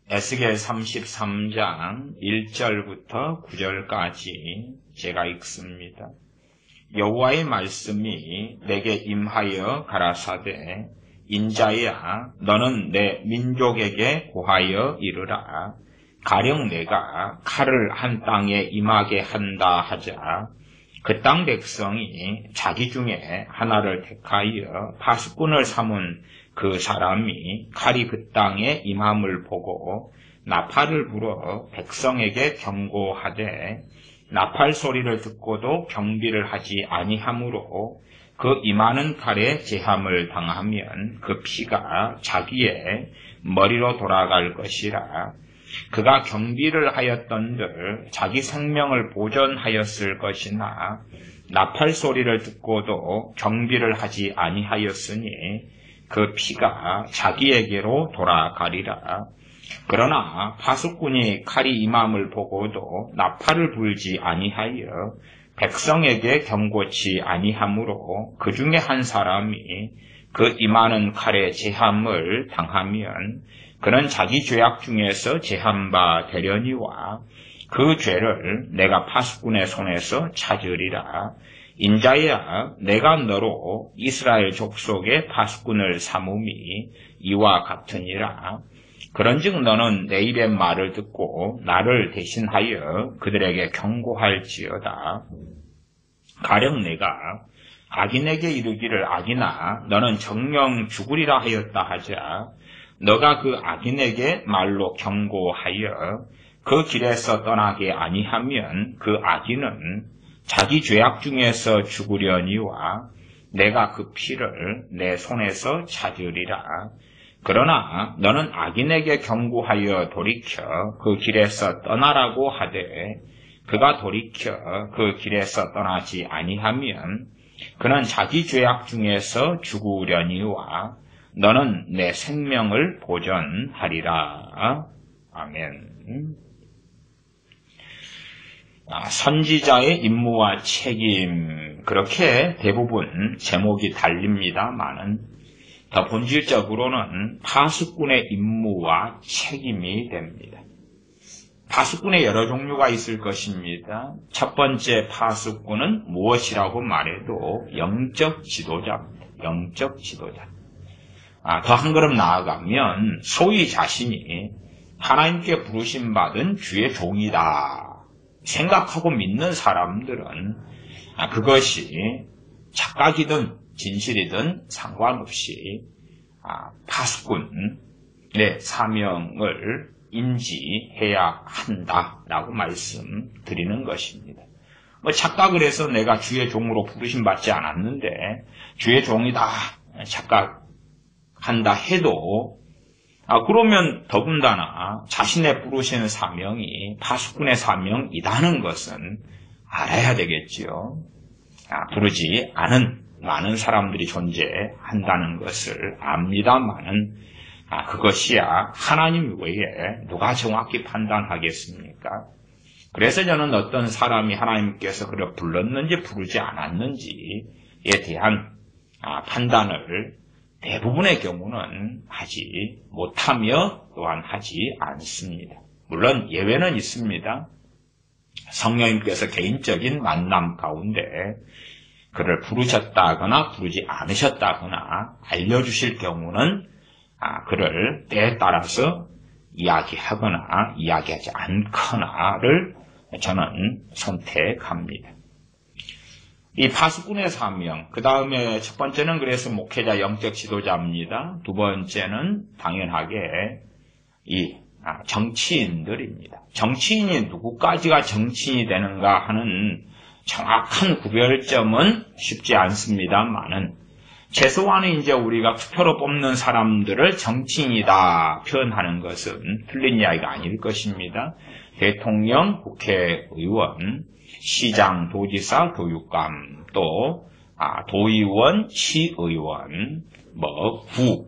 에스겔 33장 1절부터 9절까지 제가 읽습니다. 여호와의 말씀이 내게 임하여 가라사대 인자야 너는 내 민족에게 고하여 이르라. 가령 내가 칼을 한 땅에 임하게 한다 하자 그 땅 백성이 자기 중에 하나를 택하여 파수꾼을 삼은 그 사람이 칼이 그 땅에 임함을 보고 나팔을 불어 백성에게 경고하되 나팔 소리를 듣고도 경비를 하지 아니하므로 그 임하는 칼에 제함을 당하면 그 피가 자기의 머리로 돌아갈 것이라. 그가 경비를 하였던들 자기 생명을 보존하였을 것이나 나팔 소리를 듣고도 경비를 하지 아니하였으니 그 피가 자기에게로 돌아가리라. 그러나 파수꾼이 칼이 임함을 보고도 나팔을 불지 아니하여 백성에게 경고치 아니하므로 그 중에 한 사람이 그 임하는 칼에 제함을 당하면 그는 자기 죄악 중에서 제한 바 되려니와 그 죄를 내가 파수꾼의 손에서 찾으리라. 인자야 내가 너로 이스라엘 족속의 파수꾼을 삼음이 이와 같으니라. 그런즉 너는 내 입의 말을 듣고 나를 대신하여 그들에게 경고할지어다. 가령 내가 악인에게 이르기를 악인아 너는 정령 죽으리라 하였다 하자 너가 그 악인에게 말로 경고하여 그 길에서 떠나게 아니하면 그 악인은 자기 죄악 중에서 죽으려니와 내가 그 피를 내 손에서 찾으리라. 그러나 너는 악인에게 경고하여 돌이켜 그 길에서 떠나라고 하되 그가 돌이켜 그 길에서 떠나지 아니하면 그는 자기 죄악 중에서 죽으려니와 너는 내 생명을 보존하리라. 아멘. 선지자의 임무와 책임, 그렇게 대부분 제목이 달립니다만은 더 본질적으로는 파수꾼의 임무와 책임이 됩니다. 파수꾼의 여러 종류가 있을 것입니다. 첫 번째 파수꾼은 무엇이라고 말해도 영적 지도자입니다. 영적 지도자. 더 한 걸음 나아가면 소위 자신이 하나님께 부르심받은 주의 종이다 생각하고 믿는 사람들은 그것이 착각이든 진실이든 상관없이 파수꾼의 사명을 인지해야 한다라고 말씀드리는 것입니다. 착각을 해서 내가 주의 종으로 부르심받지 않았는데 주의 종이다 착각한다 해도 그러면 더군다나 자신의 부르신 사명이 파수꾼의 사명이라는 것은 알아야 되겠지요. 부르지 않은 많은 사람들이 존재한다는 것을 압니다만은 그것이야 하나님 외에 누가 정확히 판단하겠습니까? 그래서 저는 어떤 사람이 하나님께서 그를 불렀는지 부르지 않았는지에 대한 판단을 대부분의 경우는 하지 못하며 또한 하지 않습니다. 물론 예외는 있습니다. 성령님께서 개인적인 만남 가운데 그를 부르셨다거나 부르지 않으셨다거나 알려주실 경우는 그를 때에 따라서 이야기하거나 이야기하지 않거나를 저는 선택합니다. 이 파수꾼의 사명, 그 다음에 첫 번째는 그래서 목회자 영적 지도자입니다. 두 번째는 당연하게 이 정치인들입니다. 정치인이 누구까지가 정치인이 되는가 하는 정확한 구별점은 쉽지 않습니다만은 최소한은 이제 우리가 투표로 뽑는 사람들을 정치인이다 표현하는 것은 틀린 이야기가 아닐 것입니다. 대통령, 국회의원, 시장, 도지사, 교육감, 또 도의원, 시의원,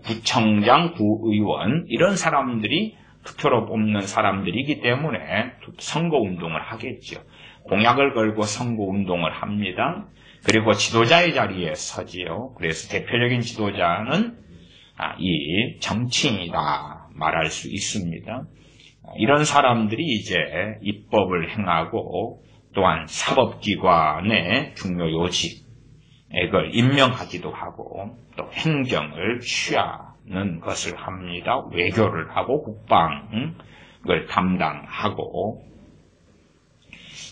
구청장, 구의원 이런 사람들이 투표로 뽑는 사람들이기 때문에 선거운동을 하겠죠. 공약을 걸고 선거운동을 합니다. 그리고 지도자의 자리에 서지요. 그래서 대표적인 지도자는 이 정치인이다 말할 수 있습니다. 이런 사람들이 이제 입법을 행하고 또한 사법기관의 중요 요직을 임명하기도 하고 또 행정을 취하는 것을 합니다. 외교를 하고 국방을 담당하고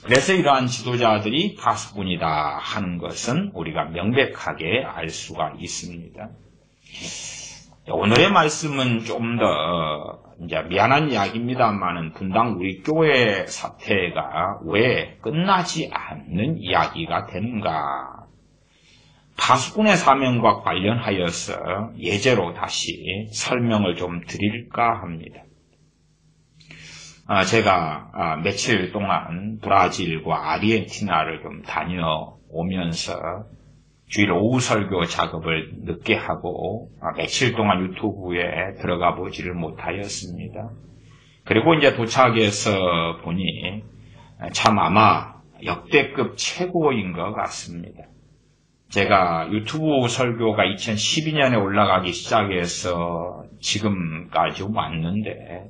그래서 이러한 지도자들이 파수꾼이다 하는 것은 우리가 명백하게 알 수가 있습니다. 오늘의 말씀은 좀 더 이제 미안한 이야기입니다만은 분당 우리 교회 사태가 왜 끝나지 않는 이야기가 되는가? 파수꾼의 사명과 관련하여서 예제로 다시 설명을 좀 드릴까 합니다. 제가 며칠 동안 브라질과 아르헨티나를 좀 다녀오면서 주일 오후 설교 작업을 늦게 하고 며칠 동안 유튜브에 들어가 보지를 못하였습니다. 그리고 이제 도착해서 보니 참 아마 역대급 최고인 것 같습니다. 제가 유튜브 설교가 2012년에 올라가기 시작해서 지금까지 왔는데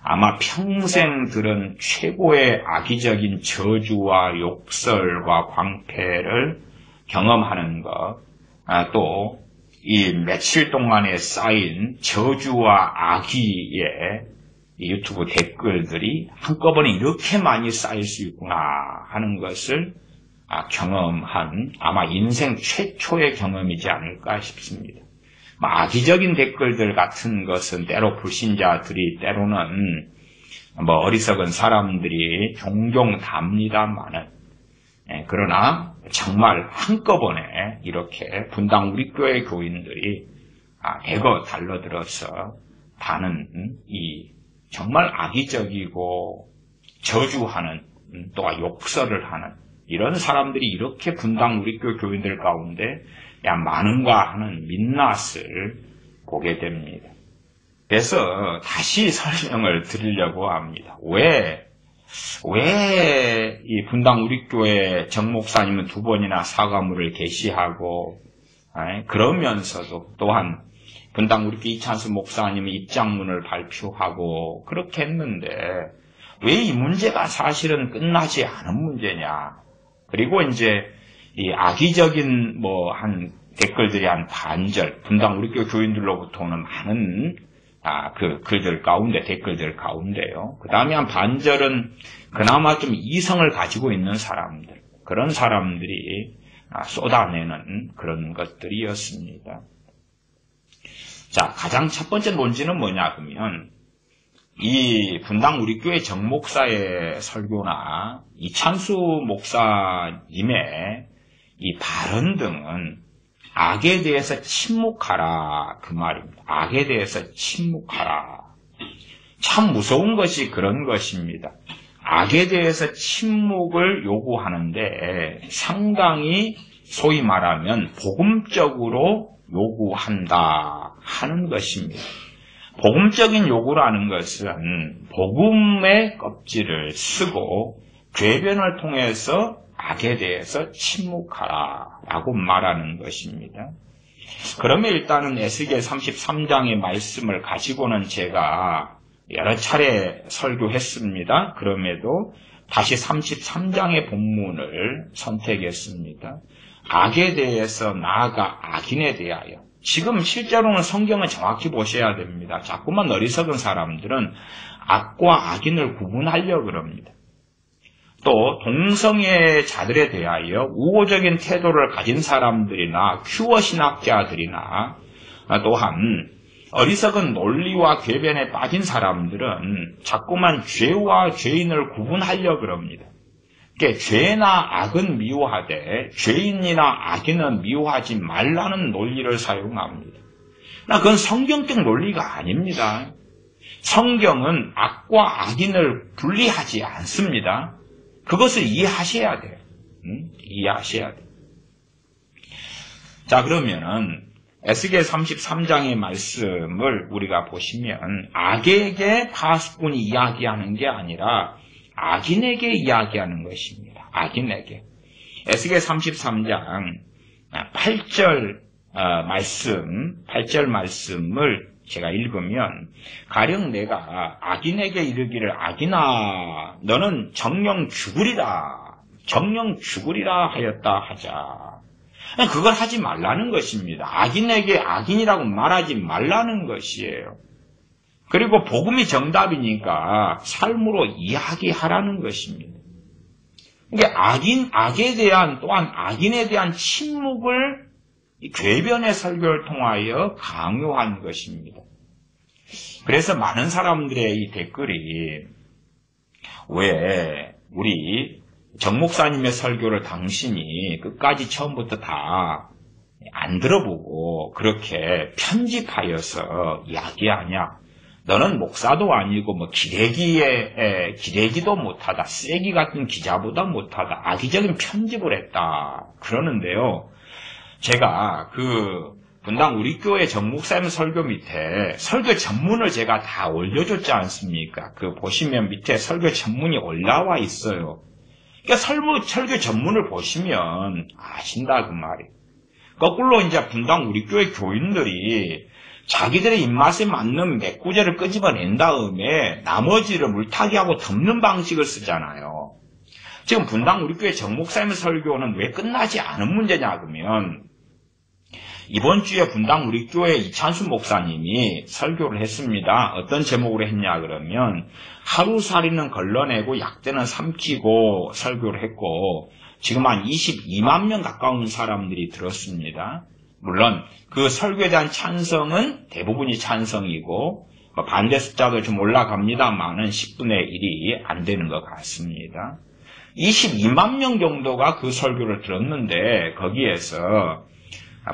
아마 평생 들은 최고의 악의적인 저주와 욕설과 광패를 경험하는 것, 또 이 며칠 동안에 쌓인 저주와 악의의 유튜브 댓글들이 한꺼번에 이렇게 많이 쌓일 수 있구나 하는 것을 경험한 아마 인생 최초의 경험이지 않을까 싶습니다. 악의적인 댓글들 같은 것은 때로 불신자들이 때로는 어리석은 사람들이 종종 답니다만은 그러나 정말 한꺼번에 이렇게 분당 우리 교회 교인들이 대거 달러들어서 다는 이 정말 악의적이고 저주하는 또한 욕설을 하는 이런 사람들이 이렇게 분당 우리 교회 교인들 가운데 많은가 하는 민낯을 보게 됩니다. 그래서 다시 설명을 드리려고 합니다. 왜 이 분당 우리 교회 정 목사님은 2번이나 사과물을 게시하고 그러면서도 또한 분당 우리 교회 이찬수 목사님은 입장문을 발표하고 그렇게 했는데 왜 이 문제가 사실은 끝나지 않은 문제냐? 그리고 이제 이 악의적인 한 댓글들이 한 반절 분당 우리 교회 교인들로부터 오는 많은 그 글들 가운데, 댓글들 가운데요. 그 다음에 한 반절은 그나마 좀 이성을 가지고 있는 사람들, 그런 사람들이 쏟아내는 그런 것들이었습니다. 자, 가장 첫 번째 논지는 뭐냐, 그러면, 이 분당 우리 교회 정 목사의 설교나 이찬수 목사님의 이 발언 등은 악에 대해서 침묵하라 그 말입니다. 악에 대해서 침묵하라. 참 무서운 것이 그런 것입니다. 악에 대해서 침묵을 요구하는데 상당히 소위 말하면 복음적으로 요구한다 하는 것입니다. 복음적인 요구라는 것은 복음의 껍질을 쓰고 궤변을 통해서 악에 대해서 침묵하라라고 말하는 것입니다. 그러면 일단은 에스겔 33장의 말씀을 가지고는 제가 여러 차례 설교했습니다. 그럼에도 다시 33장의 본문을 선택했습니다. 악에 대해서 나아가 악인에 대하여. 지금 실제로는 성경을 정확히 보셔야 됩니다. 자꾸만 어리석은 사람들은 악과 악인을 구분하려고 그럽니다. 또 동성애 자들에 대하여 우호적인 태도를 가진 사람들이나 큐어 신학자들이나 또한 어리석은 논리와 궤변에 빠진 사람들은 자꾸만 죄와 죄인을 구분하려고 그럽니다. 그러니까 죄나 악은 미워하되 죄인이나 악인은 미워하지 말라는 논리를 사용합니다. 그건 성경적 논리가 아닙니다. 성경은 악과 악인을 분리하지 않습니다. 그것을 이해하셔야 돼요. 이해하셔야 돼요. 자, 그러면은 에스겔 33장의 말씀을 우리가 보시면 악에게 파수꾼이 이야기하는 게 아니라 악인에게 이야기하는 것입니다. 악인에게. 에스겔 33장 8절 말씀을 제가 읽으면 가령 내가 악인에게 이르기를 악인아 너는 정령 죽으리라 하였다 하자. 그걸 하지 말라는 것입니다. 악인에게 악인이라고 말하지 말라는 것이에요. 그리고 복음이 정답이니까 삶으로 이야기하라는 것입니다. 그러니까 악에 대한 또한 악인에 대한 침묵을 궤변의 설교를 통하여 강요한 것입니다. 그래서 많은 사람들의 이 댓글이 왜 우리 정 목사님의 설교를 당신이 끝까지 처음부터 다 안 들어보고 그렇게 편집하여서 이야기하냐? 너는 목사도 아니고 뭐 기레기도 못하다. 쓰레기 같은 기자보다 못하다. 악의적인 편집을 했다. 그러는데요. 제가 분당 우리 교회 정 목사님 설교 밑에 설교 전문을 제가 다 올려줬지 않습니까? 보시면 밑에 설교 전문이 올라와 있어요. 그러니까 설교 전문을 보시면 아신다 그 말이에요. 거꾸로 이제 분당 우리 교회 교인들이 자기들의 입맛에 맞는 몇 구절을 끄집어낸 다음에 나머지를 물타기하고 덮는 방식을 쓰잖아요. 지금 분당 우리 교회 정 목사님 설교는 왜 끝나지 않은 문제냐 그러면 이번 주에 분당 우리 교회 이찬수 목사님이 설교를 했습니다. 어떤 제목으로 했냐 그러면 하루살이는 걸러내고 약대는 삼키고 설교를 했고 지금 한 22만 명 가까운 사람들이 들었습니다. 물론 그 설교에 대한 찬성은 대부분이 찬성이고 반대 숫자도 좀 올라갑니다만은 10분의 1이 안 되는 것 같습니다. 22만 명 정도가 그 설교를 들었는데 거기에서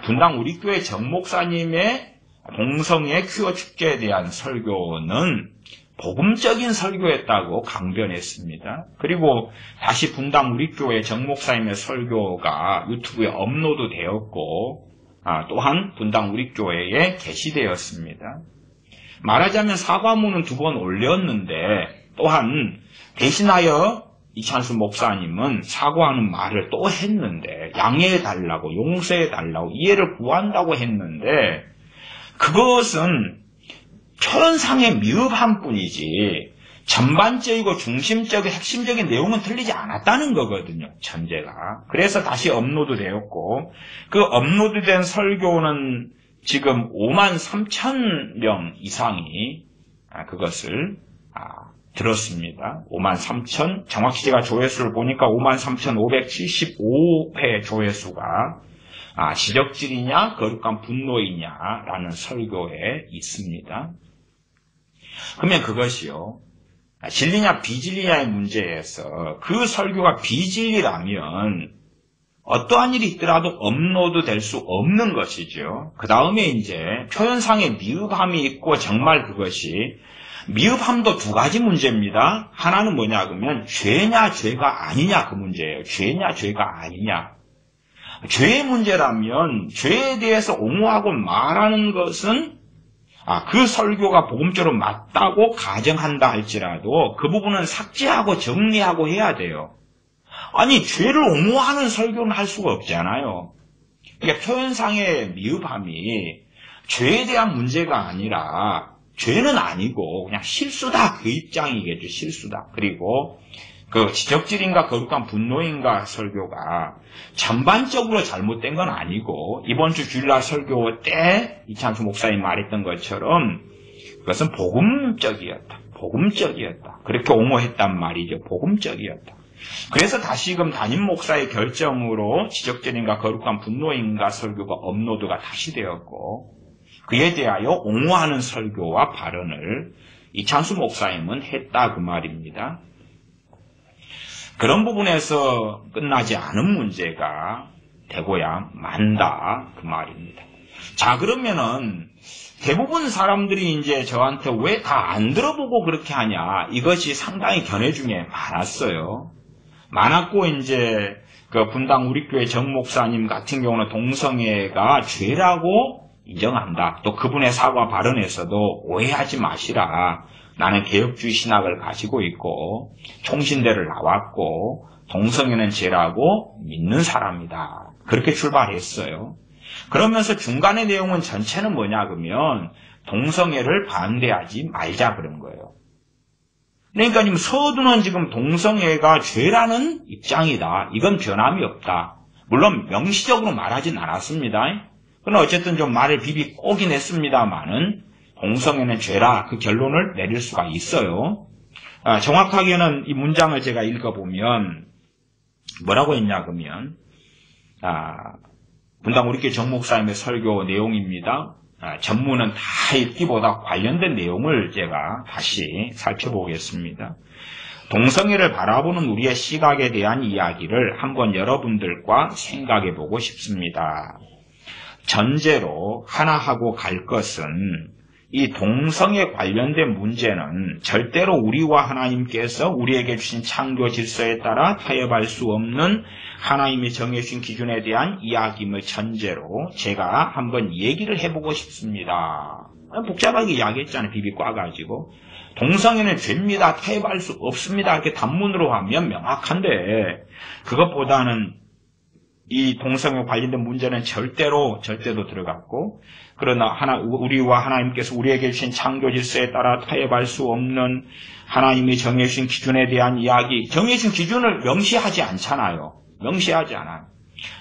분당 우리 교회 정 목사님의 동성애 퀴어 축제에 대한 설교는 복음적인 설교였다고 강변했습니다. 그리고 다시 분당 우리 교회 정 목사님의 설교가 유튜브에 업로드 되었고 또한 분당 우리 교회에 게시되었습니다. 말하자면 사과문은 2번 올렸는데 또한 대신하여 이찬수 목사님은 사과하는 말을 또 했는데 양해해달라고 용서해달라고 이해를 구한다고 했는데 그것은 표현상의 미흡한 뿐이지 전반적이고 중심적인 핵심적인 내용은 틀리지 않았다는 거거든요. 전제가. 그래서 다시 업로드 되었고 그 업로드된 설교는 지금 53,000명 이상이 그것을 들었습니다. 53,000 정확히 제가 조회수를 보니까 53,575회 조회수가 지적질이냐 거룩한 분노이냐라는 설교에 있습니다. 그러면 그것이요. 진리냐 비진리냐의 문제에서 그 설교가 비진리라면 어떠한 일이 있더라도 업로드 될 수 없는 것이죠. 그 다음에 이제 표현상의 미흡함이 있고 정말 그것이 미흡함도 2가지 문제입니다. 하나는 뭐냐 그러면 죄냐 죄가 아니냐 그 문제예요. 죄냐 죄가 아니냐. 죄의 문제라면 죄에 대해서 옹호하고 말하는 것은 그 설교가 복음적으로 맞다고 가정한다 할지라도 그 부분은 삭제하고 정리하고 해야 돼요. 아니 죄를 옹호하는 설교는 할 수가 없잖아요. 그러니까 표현상의 미흡함이 죄에 대한 문제가 아니라 죄는 아니고 그냥 실수다 그 입장이겠죠. 실수다. 그리고 그 지적질인가 거룩한 분노인가 설교가 전반적으로 잘못된 건 아니고 이번 주 주일날 설교 때 이찬수 목사님 말했던 것처럼 그것은 복음적이었다. 그렇게 옹호했단 말이죠. 복음적이었다. 그래서 다시금 담임 목사의 결정으로 지적질인가 거룩한 분노인가 설교가 업로드가 다시 되었고 그에 대하여 옹호하는 설교와 발언을 이찬수 목사님은 했다 그 말입니다. 그런 부분에서 끝나지 않은 문제가 되고야 만다 그 말입니다. 자 그러면은 대부분 사람들이 이제 저한테 왜 다 안 들어보고 그렇게 하냐 이것이 상당히 견해 중에 많았고 이제 그 분당 우리 교회 정 목사님 같은 경우는 동성애가 죄라고 인정한다. 또 그분의 사과 발언에서도 오해하지 마시라. 나는 개혁주의 신학을 가지고 있고 총신대를 나왔고 동성애는 죄라고 믿는 사람이다. 그렇게 출발했어요. 그러면서 중간의 내용은 전체는 뭐냐 그러면 동성애를 반대하지 말자 그런 거예요. 그러니까 지금 서두는 지금 동성애가 죄라는 입장이다. 이건 변함이 없다. 물론 명시적으로 말하진 않았습니다. 그러나 어쨌든 좀 말을 비비 꼬긴 했습니다만은 동성애는 죄라 그 결론을 내릴 수가 있어요. 정확하게는 이 문장을 제가 읽어보면 뭐라고 했냐 그러면 분당 우리교회 정 목사님의 설교 내용입니다. 전문은 다 읽기보다 관련된 내용을 제가 다시 살펴보겠습니다. 동성애를 바라보는 우리의 시각에 대한 이야기를 한번 여러분들과 생각해보고 싶습니다. 전제로 하나 하고 갈 것은 이 동성애 관련된 문제는 절대로 우리와 하나님께서 우리에게 주신 창조 질서에 따라 타협할 수 없는 하나님이 정해주신 기준에 대한 이야기임을 전제로 제가 한번 얘기를 해보고 싶습니다. 복잡하게 이야기했잖아요. 비비 꽈가지고. 동성애는 죄입니다. 타협할 수 없습니다. 이렇게 단문으로 하면 명확한데 그것보다는 이 동성애 관련된 문제는 절대도 들어갔고 그러나 우리와 하나님께서 우리에게 주신 창조 질서에 따라 타협할 수 없는 하나님이 정해주신 기준에 대한 이야기, 정해주신 기준을 명시하지 않잖아요. 명시하지 않아요.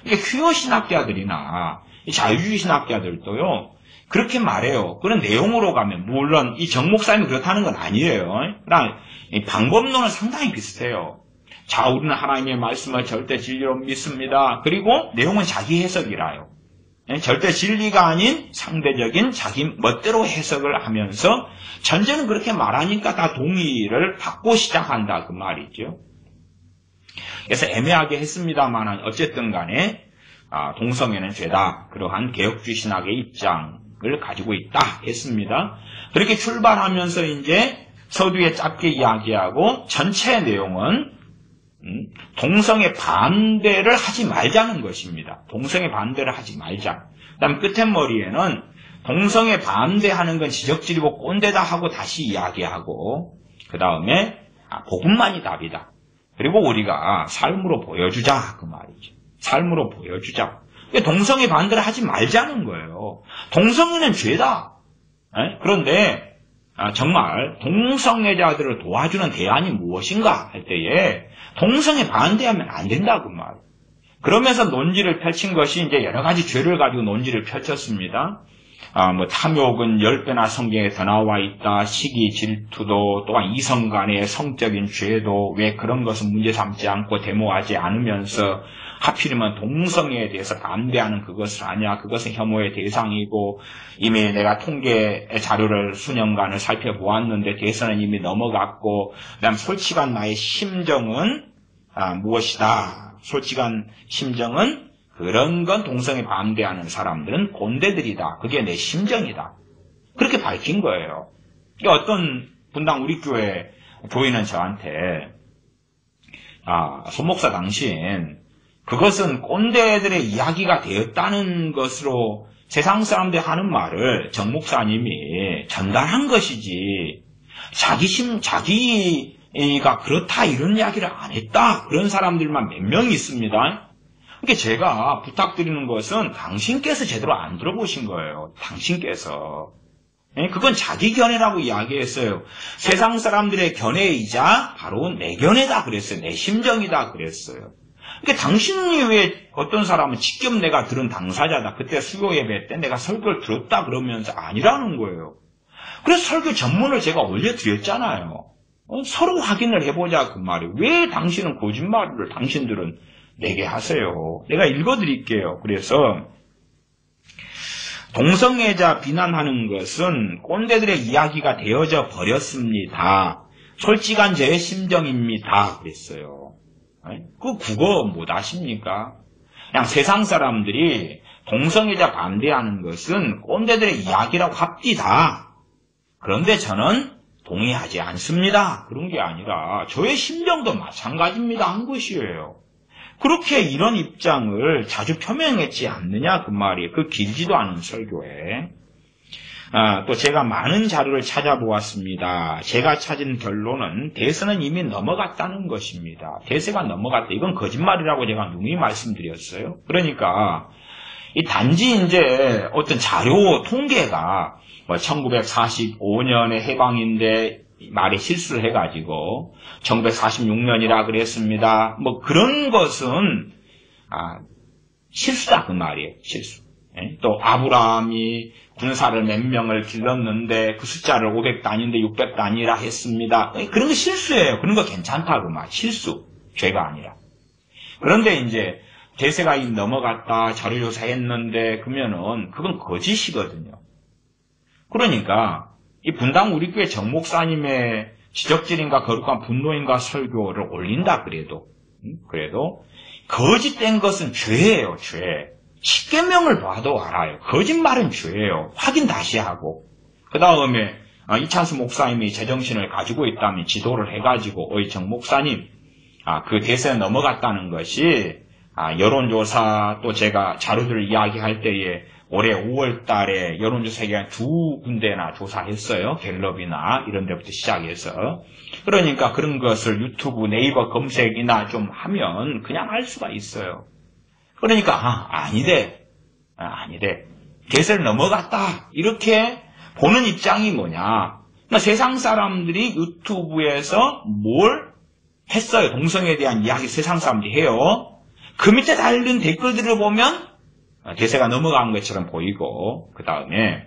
이게 퀴어 신학자들이나 자유주의 신학자들도요 그렇게 말해요. 그런 내용으로 가면 물론 이 정 목사님이 그렇다는 건 아니에요. 그러나 방법론은 상당히 비슷해요. 자, 우리는 하나님의 말씀을 절대 진리로 믿습니다. 그리고 내용은 자기 해석이라요. 절대 진리가 아닌 상대적인 자기 멋대로 해석을 하면서 전제는 그렇게 말하니까 다 동의를 받고 시작한다 그 말이죠. 그래서 애매하게 했습니다만 어쨌든 간에 동성애는 죄다. 그러한 개혁주의 신학의 입장을 가지고 있다 했습니다. 그렇게 출발하면서 이제 서두에 짧게 이야기하고 전체 내용은 동성애 반대를 하지 말자는 것입니다. 동성애 반대를 하지 말자. 그 다음 끝머리에는 동성애 반대하는 건 지적질이고 꼰대다 하고 다시 이야기하고 그 다음에 복음만이 답이다. 그리고 우리가 삶으로 보여주자 그 말이죠. 삶으로 보여주자. 동성애 반대를 하지 말자는 거예요. 동성애는 죄다. 그런데 정말 동성애자들을 도와주는 대안이 무엇인가 할 때에 동성애 반대하면 안 된다고 말이에요. 그러면서 논지를 펼친 것이 이제 여러 가지 죄를 가지고 논지를 펼쳤습니다. 탐욕은 10배나 성경에 더 나와 있다. 시기, 질투도 또한 이성 간의 성적인 죄도 왜 그런 것은 문제 삼지 않고 데모하지 않으면서 하필이면 동성애에 대해서 반대하는 그것을 아냐. 그것은 혐오의 대상이고 이미 내가 통계 자료를 수년간을 살펴보았는데 대선은 이미 넘어갔고 그다음 솔직한 나의 심정은 무엇이다. 솔직한 심정은 그런 건 동성애 반대하는 사람들은 꼰대들이다. 그게 내 심정이다. 그렇게 밝힌 거예요. 어떤 분당 우리 교회 교인은 저한테 손 목사 당신 그것은 꼰대들의 이야기가 되었다는 것으로 세상 사람들이 하는 말을 정 목사님이 전달한 것이지 자기가 그렇다 이런 이야기를 안 했다. 그런 사람들만 몇 명 있습니다. 그러니까 제가 부탁드리는 것은 당신께서 제대로 안 들어보신 거예요. 당신께서. 그건 자기 견해라고 이야기했어요. 세상 사람들의 견해이자 바로 내 견해다 그랬어요. 내 심정이다 그랬어요. 그러니까 당신이 왜 어떤 사람은 직접 내가 들은 당사자다. 그때 수요 예배 때 내가 설교를 들었다 그러면서 아니라는 거예요. 그래서 설교 전문을 제가 올려드렸잖아요. 서로 확인을 해보자 그 말이에요. 왜 당신은 거짓말을 당신들은 내게 하세요. 내가 읽어드릴게요. 그래서 동성애자 비난하는 것은 꼰대들의 이야기가 되어져 버렸습니다. 솔직한 제 심정입니다. 그랬어요. 그 국어 못 아십니까? 그냥 세상 사람들이 동성애자 반대하는 것은 꼰대들의 이야기라고 합디다. 그런데 저는 동의하지 않습니다. 그런 게 아니라 저의 심정도 마찬가지입니다. 한 것이에요. 그렇게 이런 입장을 자주 표명했지 않느냐 그 말이에요. 그 길지도 않은 설교에. 또 제가 많은 자료를 찾아보았습니다. 제가 찾은 결론은 대세는 이미 넘어갔다는 것입니다. 대세가 넘어갔다. 이건 거짓말이라고 제가 누누이 말씀드렸어요. 그러니까 이 단지 이제 어떤 자료 통계가 뭐 1945년에 해방인데 말에 실수를 해가지고 1946년이라 그랬습니다. 뭐 그런 것은 실수다 그 말이에요. 실수. 또 아브라함이 군사를 몇 명을 길렀는데 그 숫자를 500단위인데 600단위라 했습니다. 그런 거 실수예요. 그런 거 괜찮다 그 말. 실수. 죄가 아니라. 그런데 이제 대세가 넘어갔다 자료조사했는데 그러면은 그건 거짓이거든요. 그러니까 이 분당 우리교회 정 목사님의 지적질인가 거룩한 분노인가 설교를 올린다 그래도 거짓된 것은 죄예요. 죄. 십계명을 봐도 알아요. 거짓말은 죄예요. 확인 다시 하고 그 다음에 이찬수 목사님이 제정신을 가지고 있다면 지도를 해가지고 어이 정 목사님 그 대세에 넘어갔다는 것이 여론조사 또 제가 자료들을 이야기할 때에 올해 5월 달에 여론조사기관 2군데나 조사했어요. 갤럽이나 이런 데부터 시작해서. 그러니까 그런 것을 유튜브 네이버 검색이나 좀 하면 그냥 알 수가 있어요. 그러니까 아니대. 대세를 넘어갔다. 이렇게 보는 입장이 뭐냐. 그러니까 세상 사람들이 유튜브에서 뭘 했어요. 동성애에 대한 이야기 세상 사람들이 해요. 그 밑에 달린 댓글들을 보면 대세가 넘어간 것처럼 보이고 그 다음에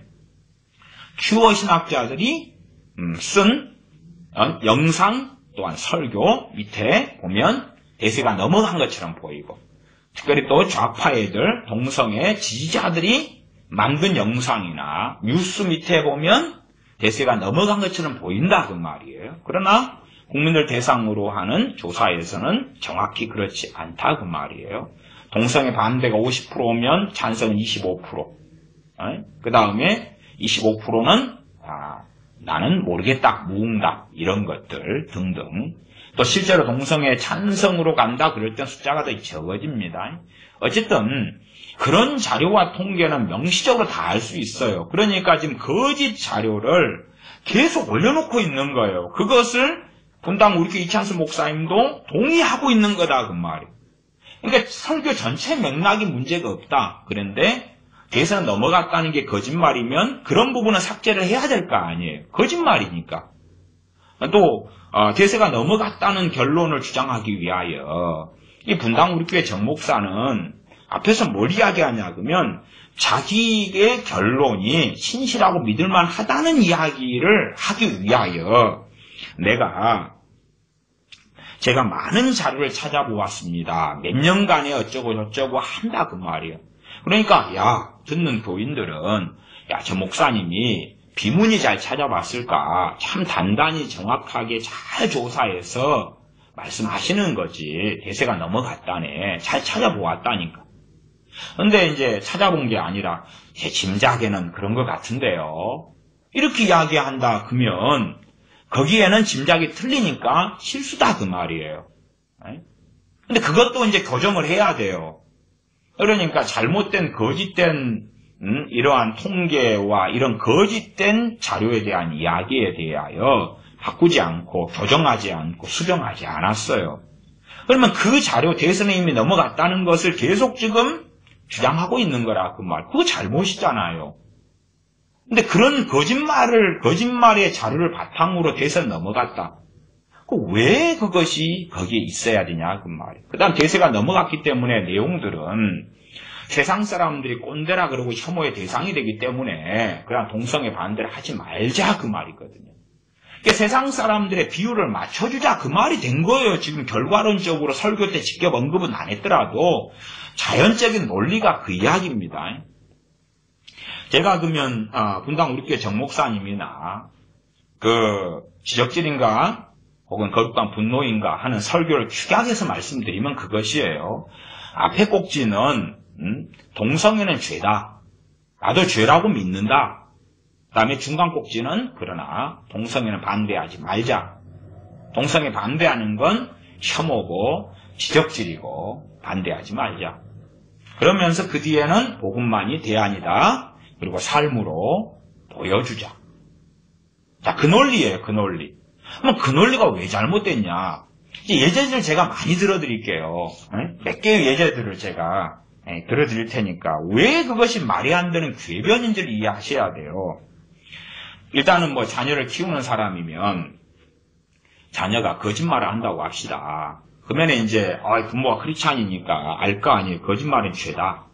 큐어 신학자들이 쓴 영상 또한 설교 밑에 보면 대세가 넘어간 것처럼 보이고 특별히 또 좌파 애들 동성애 지지자들이 만든 영상이나 뉴스 밑에 보면 대세가 넘어간 것처럼 보인다 그 말이에요. 그러나 국민들 대상으로 하는 조사에서는 정확히 그렇지 않다 그 말이에요. 동성애 반대가 50%면 찬성은 25%. 그 다음에 25%는 나는 모르겠다, 무응답 이런 것들 등등. 또 실제로 동성애 찬성으로 간다 그럴 땐 숫자가 더 적어집니다. 어쨌든 그런 자료와 통계는 명시적으로 다 알 수 있어요. 그러니까 지금 거짓 자료를 계속 올려놓고 있는 거예요. 그것을 분당 우리교회 이찬수 목사님도 동의하고 있는 거다 그 말이에요. 그러니까 설교 전체 맥락이 문제가 없다. 그런데 대세가 넘어갔다는 게 거짓말이면 그런 부분은 삭제를 해야 될 거 아니에요. 거짓말이니까. 또 대세가 넘어갔다는 결론을 주장하기 위하여 이 분당 우리교회 정 목사는 앞에서 뭘 이야기하냐 그러면 자기의 결론이 신실하고 믿을만 하다는 이야기를 하기 위하여 제가 많은 자료를 찾아보았습니다. 몇 년간에 어쩌고 저쩌고 한다 그 말이에요. 그러니까 듣는 교인들은 저 목사님이 비문이 잘 찾아봤을까? 참 단단히 정확하게 잘 조사해서 말씀하시는 거지. 대세가 넘어갔다네. 잘 찾아보았다니까. 근데 이제 찾아본 게 아니라 제 짐작에는 그런 것 같은데요. 이렇게 이야기한다 그러면 거기에는 짐작이 틀리니까 실수다 그 말이에요. 근데 그것도 이제 교정을 해야 돼요. 그러니까 잘못된 거짓된 이러한 통계와 이런 거짓된 자료에 대한 이야기에 대하여 바꾸지 않고 교정하지 않고 수정하지 않았어요. 그러면 그 자료 대선에 이미 넘어갔다는 것을 계속 지금 주장하고 있는 거라 그 말. 그거 잘못이잖아요. 근데 그런 거짓말의 자료를 바탕으로 대선 넘어갔다. 왜 그것이 거기에 있어야 되냐 그 말이에요. 그 다음 대세가 넘어갔기 때문에 내용들은 세상 사람들이 꼰대라 그러고 혐오의 대상이 되기 때문에 그냥 동성애 반대를 하지 말자 그 말이거든요. 그러니까 세상 사람들의 비율을 맞춰주자 그 말이 된 거예요. 지금 결과론적으로 설교 때 직접 언급은 안 했더라도 자연적인 논리가 그 이야기입니다. 제가 그러면 분당 우리교회 정 목사님이나 그 지적질인가 혹은 거룩한 분노인가 하는 설교를 축약해서 말씀드리면 그것이에요. 앞에 꼭지는 동성애는 죄다. 나도 죄라고 믿는다. 그 다음에 중간 꼭지는 그러나 동성애는 반대하지 말자. 동성애 반대하는 건 혐오고 지적질이고 반대하지 말자. 그러면서 그 뒤에는 복음만이 대안이다. 그리고 삶으로 보여주자. 자, 그 논리예요, 그 논리. 그럼 그 논리가 왜 잘못됐냐? 예제들 제가 많이 들어드릴게요. 몇 개의 예제들을 제가 들어드릴 테니까 왜 그것이 말이 안 되는 궤변인지를 이해하셔야 돼요. 일단은 뭐 자녀를 키우는 사람이면 자녀가 거짓말을 한다고 합시다. 그러면 이제 부모가 크리스찬이니까 알 거 아니에요. 거짓말은 죄다.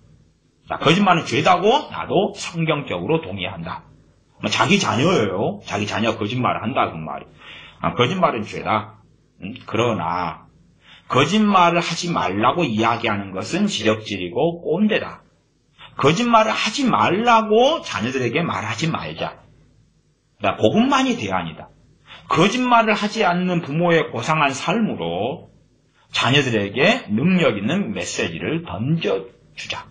자, 거짓말은 죄다고 나도 성경적으로 동의한다. 자기 자녀예요. 자기 자녀가 거짓말을 한다 그 말이. 거짓말은 죄다. 그러나 거짓말을 하지 말라고 이야기하는 것은 지적질이고 꼰대다. 거짓말을 하지 말라고 자녀들에게 말하지 말자. 그러니까 복음만이 대안이다. 거짓말을 하지 않는 부모의 고상한 삶으로 자녀들에게 능력 있는 메시지를 던져주자.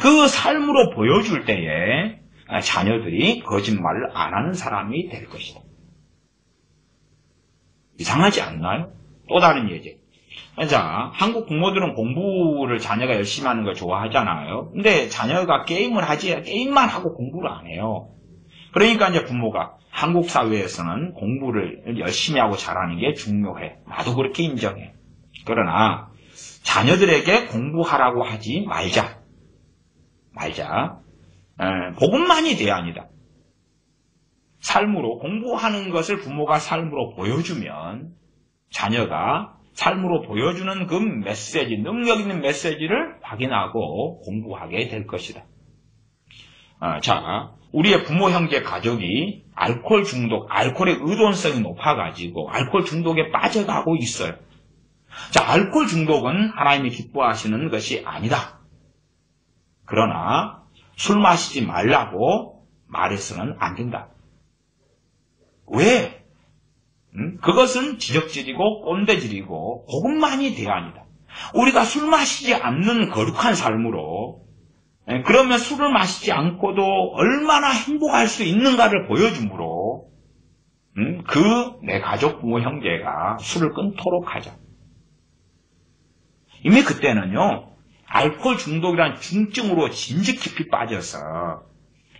그 삶으로 보여줄 때에 자녀들이 거짓말을 안 하는 사람이 될 것이다. 이상하지 않나요? 또 다른 예제. 자, 한국 부모들은 공부를 자녀가 열심히 하는 걸 좋아하잖아요. 근데 자녀가 게임만 하고 공부를 안 해요. 그러니까 이제 부모가 한국 사회에서는 공부를 열심히 하고 잘하는 게 중요해. 나도 그렇게 인정해. 그러나 자녀들에게 공부하라고 하지 말자. 복음만이 대안이다. 삶으로 공부하는 것을 부모가 삶으로 보여주면 자녀가 삶으로 보여주는 그 메시지, 능력 있는 메시지를 확인하고 공부하게 될 것이다. 자, 우리의 부모, 형제, 가족이 알코올 중독, 알코올의 의존성이 높아가지고 알코올 중독에 빠져가고 있어요. 자, 알코올 중독은 하나님이 기뻐하시는 것이 아니다. 그러나 술 마시지 말라고 말해서는 안 된다. 왜? 그것은 지적질이고 꼰대질이고 복음만이 대안이다. 우리가 술 마시지 않는 거룩한 삶으로 그러면 술을 마시지 않고도 얼마나 행복할 수 있는가를 보여주므로 내 가족, 부모, 형제가 술을 끊도록 하자. 이미 그때는요, 알코올 중독이란 중증으로 진즉 깊이 빠져서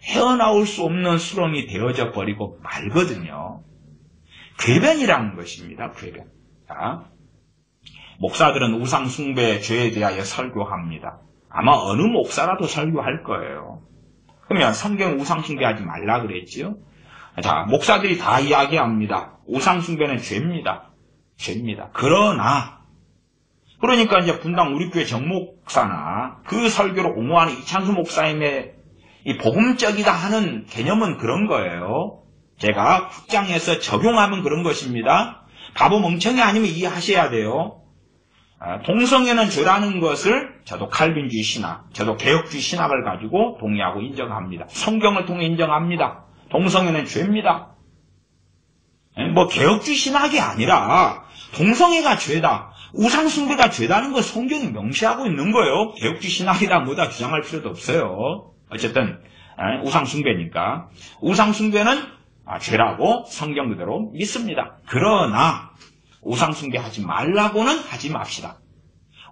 헤어나올 수 없는 수렁이 되어져 버리고 말거든요. 궤변이라는 것입니다. 궤변. 자, 목사들은 우상 숭배 죄에 대하여 설교합니다. 아마 어느 목사라도 설교할 거예요. 그러면 성경 우상 숭배하지 말라 그랬지요. 자, 목사들이 다 이야기합니다. 우상 숭배는 죄입니다. 그러니까 이제 분당 우리 교회 정 목사나 그 설교를 옹호하는 이창수 목사님의 이 복음적이다 하는 개념은 그런 거예요. 제가 확장해서 적용하면 그런 것입니다. 바보 멍청이 아니면 이해하셔야 돼요. 동성애는 죄라는 것을 저도 칼빈주의 신학, 저도 개혁주의 신학을 가지고 동의하고 인정합니다. 성경을 통해 인정합니다. 동성애는 죄입니다. 뭐 개혁주의 신학이 아니라 동성애가 죄다, 우상숭배가 죄다는 걸 성경이 명시하고 있는 거예요. 개혁주의 신학이다 뭐다 주장할 필요도 없어요. 어쨌든 우상숭배니까. 우상숭배는 죄라고 성경 그대로 믿습니다. 그러나 우상숭배하지 말라고는 하지 맙시다.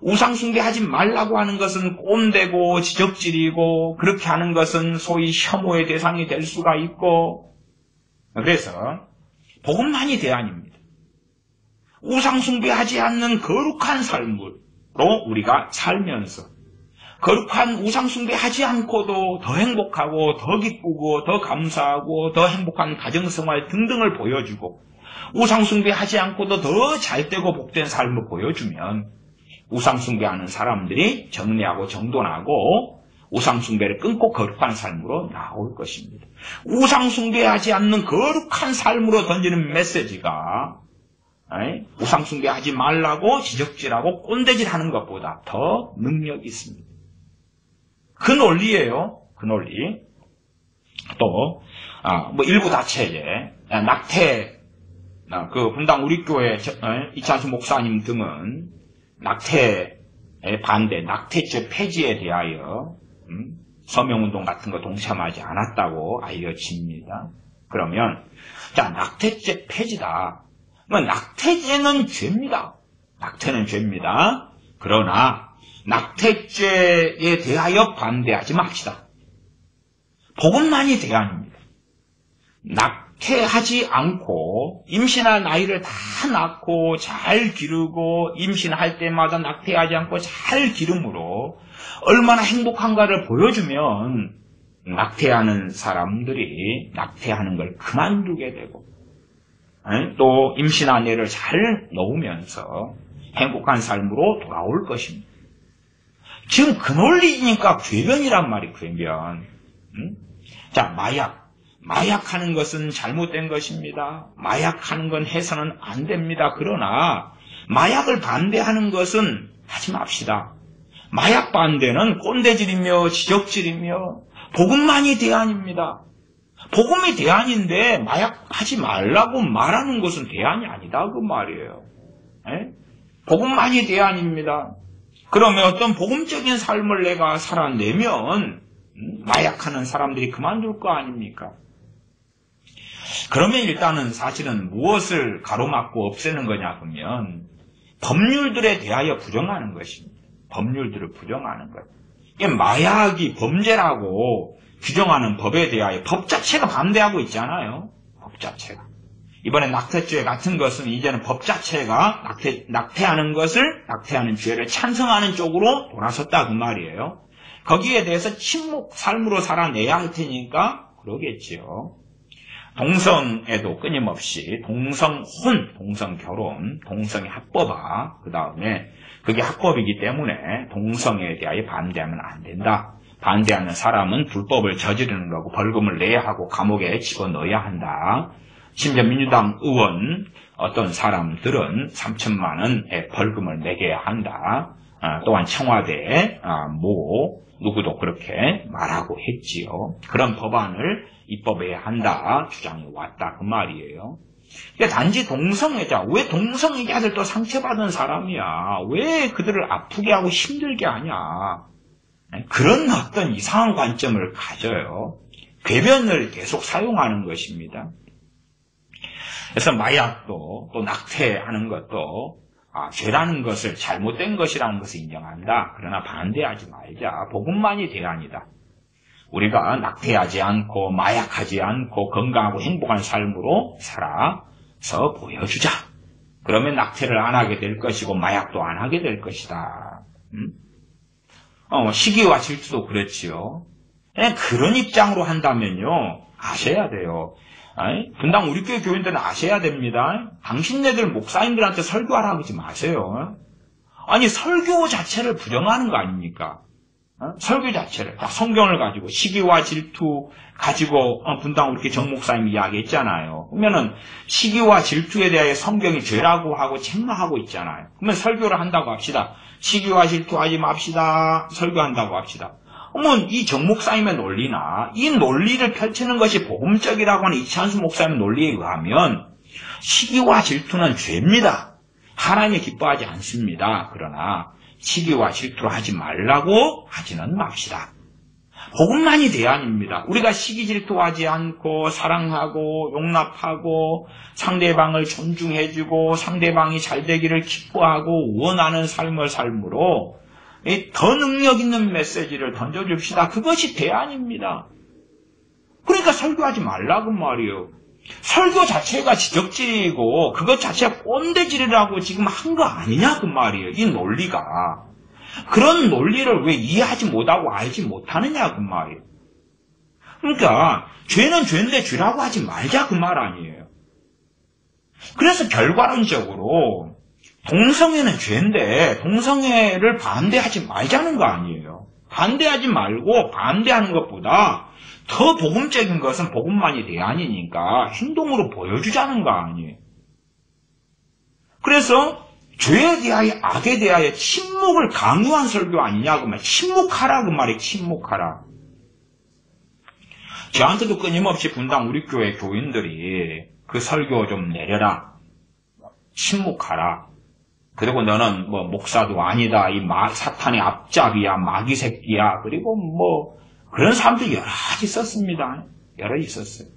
우상숭배하지 말라고 하는 것은 꼰대고 지적질이고 그렇게 하는 것은 소위 혐오의 대상이 될 수가 있고, 그래서 복음만이 대안입니다. 우상숭배하지 않는 거룩한 삶으로 우리가 살면서 거룩한 우상숭배하지 않고도 더 행복하고 더 기쁘고 더 감사하고 더 행복한 가정생활 등등을 보여주고, 우상숭배하지 않고도 더 잘되고 복된 삶을 보여주면 우상숭배하는 사람들이 정리하고 정돈하고 우상숭배를 끊고 거룩한 삶으로 나올 것입니다. 우상숭배하지 않는 거룩한 삶으로 던지는 메시지가 우상숭배하지 말라고 지적질하고 꼰대질하는 것보다 더 능력이 있습니다. 그 논리예요. 그 논리. 또 일부 다체제, 낙태, 그 분당 우리 교회 이창수 목사님 등은 낙태에 반대, 낙태죄 폐지에 대하여 서명운동 같은 거 동참하지 않았다고 알려집니다. 그러면 낙태죄 폐지다. 낙태죄는 죄입니다. 낙태는 죄입니다. 그러나 낙태죄에 대하여 반대하지 맙시다. 복음만이 대안입니다. 낙태하지 않고 임신할 나이를 다 낳고 잘 기르고 임신할 때마다 낙태하지 않고 잘 기름으로 얼마나 행복한가를 보여주면 낙태하는 사람들이 낙태하는 걸 그만두게 되고 또 임신 아내를 잘 놓으면서 행복한 삶으로 돌아올 것입니다. 지금 그 논리니까 궤변이란 말이 궤변. 자, 마약하는 것은 잘못된 것입니다. 마약하는 건 해서는 안 됩니다. 그러나 마약을 반대하는 것은 하지 맙시다. 마약 반대는 꼰대질이며 지적질이며 복음만이 대안입니다. 복음이 대안인데 마약하지 말라고 말하는 것은 대안이 아니다 그 말이에요. 복음만이 대안입니다. 그러면 어떤 복음적인 삶을 내가 살아내면 마약하는 사람들이 그만둘 거 아닙니까? 그러면 일단은 사실은 무엇을 가로막고 없애는 거냐 하면 법률들에 대하여 부정하는 것입니다. 법률들을 부정하는 것. 이게 마약이 범죄라고 규정하는 법에 대하여 법 자체가 반대하고 있잖아요. 법 자체가. 이번에 낙태죄 같은 것은 이제는 법 자체가 낙태하는 죄를 찬성하는 쪽으로 돌아섰다 그 말이에요. 거기에 대해서 침묵 삶으로 살아내야 할 테니까 그러겠지요. 동성에도 끊임없이 동성혼, 동성결혼, 동성의 합법화, 그 다음에 그게 합법이기 때문에 동성에 대하여 반대하면 안 된다. 반대하는 사람은 불법을 저지르는 거고 벌금을 내야 하고 감옥에 집어넣어야 한다. 심지어 민주당 의원 어떤 사람들은 3천만 원의 벌금을 매겨야 한다. 또한 청와대 모 누구도 그렇게 말하고 했지요. 그런 법안을 입법해야 한다 주장이 왔다 그 말이에요. 단지 동성애자, 왜 동성애자들 또 상처받은 사람이야? 왜 그들을 아프게 하고 힘들게 하냐? 그런 어떤 이상한 관점을 가져요. 궤변을 계속 사용하는 것입니다. 그래서 마약도 또 낙태하는 것도 죄라는 것을 잘못된 것이라는 것을 인정한다. 그러나 반대하지 말자. 복음만이 대안이다. 우리가 낙태하지 않고 마약하지 않고 건강하고 행복한 삶으로 살아서 보여주자. 그러면 낙태를 안 하게 될 것이고 마약도 안 하게 될 것이다. 시기와 질투도 그렇지요. 그런 입장으로 한다면요. 아셔야 돼요. 분당 우리 교회 교인들은 아셔야 됩니다. 당신네들 목사님들한테 설교하라 하지 마세요. 아니 설교 자체를 부정하는 거 아닙니까? 설교 자체를 성경을 가지고 시기와 질투 가지고 분당 우리 정 목사님이 이야기했잖아요. 그러면은 시기와 질투에 대하여 성경이 죄라고 하고 책망하고 있잖아요. 그러면 설교를 한다고 합시다. 시기와 질투하지 맙시다. 설교한다고 합시다. 그러면 이 정 목사님의 논리나 이 논리를 펼치는 것이 복음적이라고 하는 이찬수 목사님의 논리에 의하면 시기와 질투는 죄입니다. 하나님이 기뻐하지 않습니다. 그러나 시기와 질투를 하지 말라고 하지는 맙시다. 복음만이 대안입니다. 우리가 시기 질투하지 않고 사랑하고 용납하고 상대방을 존중해주고 상대방이 잘 되기를 기뻐하고 원하는 삶을 삶으로 더 능력 있는 메시지를 던져줍시다. 그것이 대안입니다. 그러니까 설교하지 말라고 말이에요. 설교 자체가 지적질이고 그것 자체가 꼰대질이라고 지금 한 거 아니냐 그 말이에요. 이 논리가. 그런 논리를 왜 이해하지 못하고 알지 못하느냐 그 말이에요. 그러니까 죄는 죄인데 죄라고 하지 말자 그 말 아니에요. 그래서 결과론적으로 동성애는 죄인데 동성애를 반대하지 말자는 거 아니에요. 반대하지 말고 반대하는 것보다 더 복음적인 것은 복음만이 대안이니까 행동으로 보여주자는 거 아니에요. 그래서 죄에 대하여 악에 대하여 침묵을 강요한 설교 아니냐 그 말. 침묵하라 그 말이 침묵하라. 저한테도 끊임없이 분당 우리 교회 교인들이 그 설교 좀 내려라. 침묵하라. 그리고 너는 목사도 아니다. 이 사탄의 앞잡이야. 마귀 새끼야. 그리고 그런 사람들이 여러 가지 있었습니다. 여러 있었어요.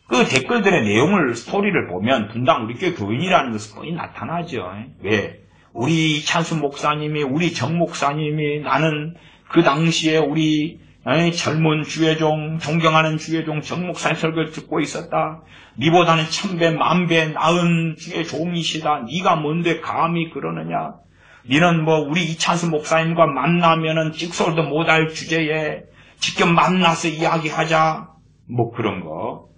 그 댓글들의 내용을, 스토리를 보면 분당 우리 교회 교인이라는 것은 거의 나타나죠. 왜? 우리 이찬수 목사님이, 우리 정 목사님이, 나는 그 당시에 우리 젊은 주의종, 존경하는 주의종 정 목사님 설교를 듣고 있었다. 니보다는 1000배, 10,000배 나은 주의 종이시다. 네가 뭔데 감히 그러느냐. 니는 뭐 우리 이찬수 목사님과 만나면은 찍소리도 못할 주제에 직접 만나서 이야기하자. 뭐 그런 거.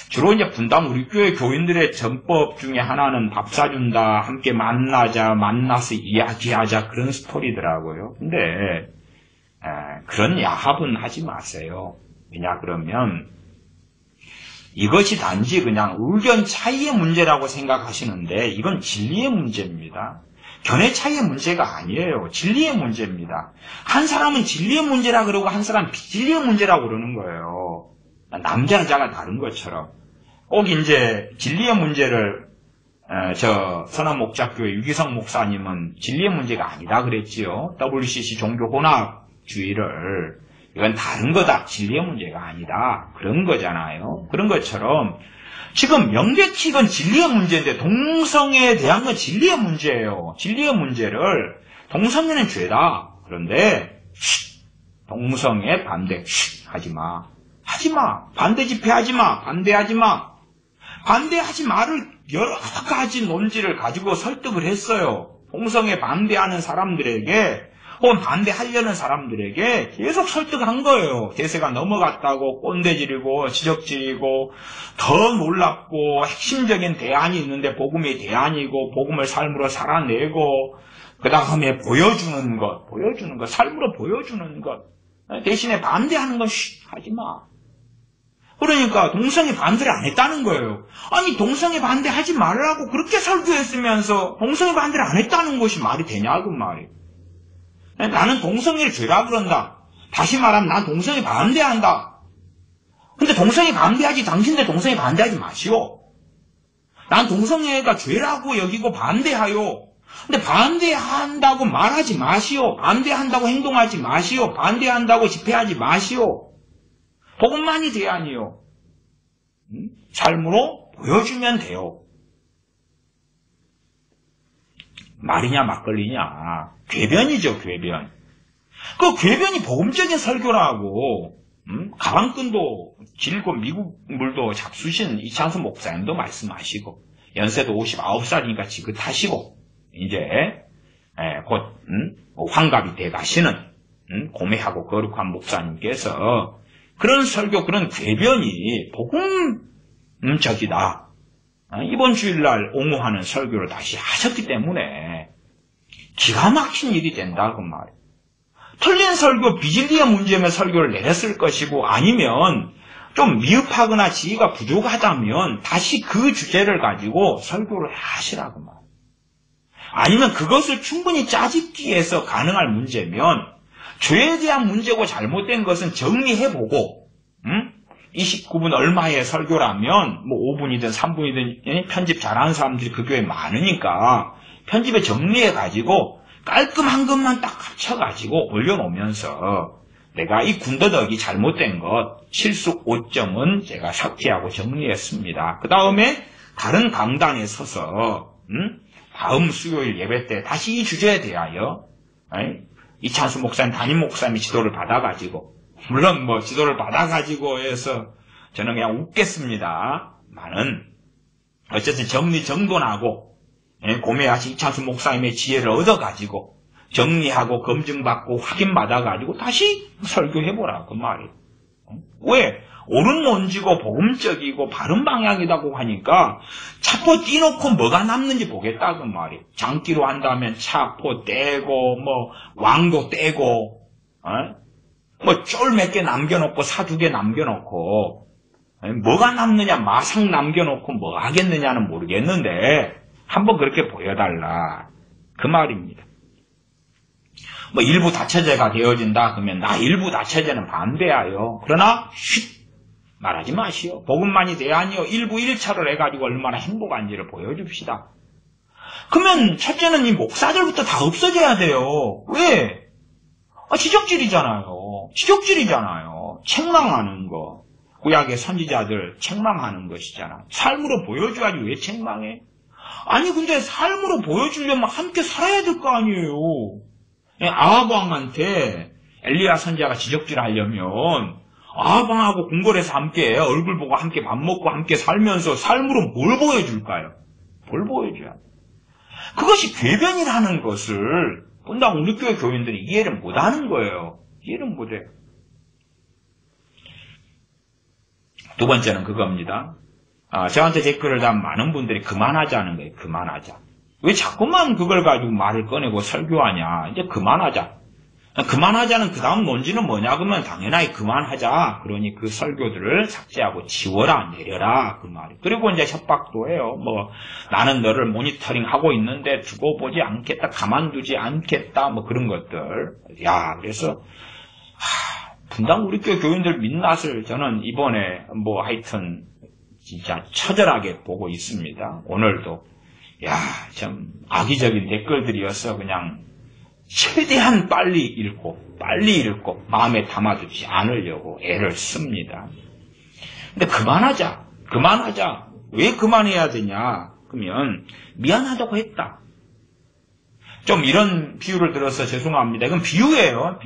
주로 이제 분당 우리 교회 교인들의 전법 중에 하나는 밥 사준다, 함께 만나자, 만나서 이야기하자 그런 스토리더라고요. 근데 그런 야합은 하지 마세요. 왜냐 그러면 이것이 단지 그냥 의견 차이의 문제라고 생각하시는데 이건 진리의 문제입니다. 견해 차이의 문제가 아니에요. 진리의 문제입니다. 한 사람은 진리의 문제라 그러고 한 사람은 비진리의 문제라고 그러는 거예요. 남자 여자가 다른 것처럼. 꼭 이제 진리의 문제를 저 선한목자교회 유기성 목사님은 진리의 문제가 아니다 그랬지요. WCC 종교혼합주의를 이건 다른 거다. 진리의 문제가 아니다. 그런 거잖아요. 그런 것처럼 지금 명백히 이건 진리의 문제인데 동성애에 대한 건 진리의 문제예요. 진리의 문제를 동성애는 죄다. 그런데 동성애 반대 하지마. 하지마. 반대 집회하지마. 반대하지마. 반대하지 마를 여러 가지 논지를 가지고 설득을 했어요. 동성애 반대하는 사람들에게 혹은 반대하려는 사람들에게 계속 설득한 거예요. 대세가 넘어갔다고 꼰대질이고 지적질이고 더 놀랍고 핵심적인 대안이 있는데 복음이 대안이고 복음을 삶으로 살아내고 그 다음에 보여주는 것, 삶으로 보여주는 것. 대신에 반대하는 건 하지마. 그러니까 동성애 반대를 안 했다는 거예요. 아니 동성애 반대하지 말라고 그렇게 설교했으면서 동성애 반대를 안 했다는 것이 말이 되냐고 말이에요. 나는 동성애를 죄라 그런다. 다시 말하면 난 동성애 반대한다. 근데 동성애 반대하지 당신들 동성애 반대하지 마시오. 난 동성애가 죄라고 여기고 반대하요. 근데 반대한다고 말하지 마시오. 반대한다고 행동하지 마시오. 반대한다고 집회하지 마시오. 복음만이 대안이요. 삶으로 보여주면 돼요. 말이냐 막걸리냐. 궤변이죠, 궤변. 그 궤변이 복음적인 설교라고 가방끈도 길고 미국 물도 잡수신 이찬수 목사님도 말씀하시고 연세도 59살이니까 지긋하시고 이제 곧 환갑이 돼가시는 고매하고 거룩한 목사님께서 그런 설교, 그런 궤변이 복음적이다. 이번 주일날 옹호하는 설교를 다시 하셨기 때문에 기가 막힌 일이 된다 그 말이에요. 틀린 설교, 비진리의 문제면 설교를 내렸을 것이고 아니면 좀 미흡하거나 지혜가 부족하다면 다시 그 주제를 가지고 설교를 하시라고 말이에요. 아니면 그것을 충분히 짜집기 위해서 가능할 문제면 죄에 대한 문제고 잘못된 것은 정리해보고 29분 얼마의 설교라면 뭐 5분이든 3분이든 편집 잘하는 사람들이 그 교회에 많으니까 편집에 정리해가지고 깔끔한 것만 딱 합쳐가지고 올려놓으면서 내가 이 군더더기 잘못된 것 실수 5점은 제가 삭제하고 정리했습니다. 그 다음에 다른 강단에 서서 다음 수요일 예배 때 다시 이 주제에 대하여 이찬수 목사님, 담임 목사님이 지도를 받아가지고 물론 뭐 지도를 받아가지고 해서 저는 그냥 웃겠습니다만은 어쨌든 정리정돈하고 고매하신 이찬수 목사님의 지혜를 얻어가지고 정리하고 검증받고 확인받아가지고 다시 설교해보라 그 말이에요. 왜? 옳은 논지고 복음적이고 바른 방향이라고 하니까 차포 띄놓고 뭐가 남는지 보겠다 그 말이에요. 장기로 한다면 차포 떼고 뭐 왕도 떼고 뭐 쫄 몇 개 남겨놓고 사 2개 남겨놓고 뭐가 남느냐 마상 남겨놓고 뭐 하겠느냐는 모르겠는데 한번 그렇게 보여달라 그 말입니다. 뭐 일부 다처제가 되어진다 그러면 나 일부 다처제는 반대하여. 그러나 말하지 마시오. 복음만이 대안이요. 일부 1차를 해가지고 얼마나 행복한지를 보여줍시다. 그러면 첫째는 이 목사들부터 다 없어져야 돼요. 왜? 지적질이잖아요. 책망하는 거. 구약의 선지자들 책망하는 것이잖아. 삶으로 보여줘야지 왜 책망해? 아니 근데 삶으로 보여주려면 함께 살아야 될 거 아니에요. 아합 왕한테 엘리야 선지자가 지적질하려면 아합 왕하고 궁궐에서 함께 얼굴 보고 함께 밥 먹고 함께 살면서 삶으로 뭘 보여줄까요? 뭘 보여줘야 돼? 그것이 궤변이라는 것을 분당 우리 교회 교인들이 이해를 못하는 거예요. 이해를 못해요. 두 번째는 그겁니다. 저한테 댓글을 단 많은 분들이 그만하자는 거예요. 그만하자. 왜 자꾸만 그걸 가지고 말을 꺼내고 설교하냐. 이제 그만하자. 그만하자는 그 다음 논지는 뭐냐 그러면 당연하게 그만하자. 그러니 그 설교들을 삭제하고 지워라 내려라 그 말이. 그리고 이제 협박도 해요. 뭐 나는 너를 모니터링하고 있는데 두고 보지 않겠다. 가만두지 않겠다. 뭐 그런 것들. 야 그래서 분당 우리 교회 교인들 민낯을 저는 이번에 뭐 하여튼 진짜 처절하게 보고 있습니다. 오늘도 야 참 악의적인 댓글들이어서 그냥 최대한 빨리 읽고 마음에 담아두지 않으려고 애를 씁니다. 근데 그만하자. 왜 그만해야 되냐? 그러면 미안하다고 했다. 좀 이런 비유를 들어서 죄송합니다. 이건 비유예요.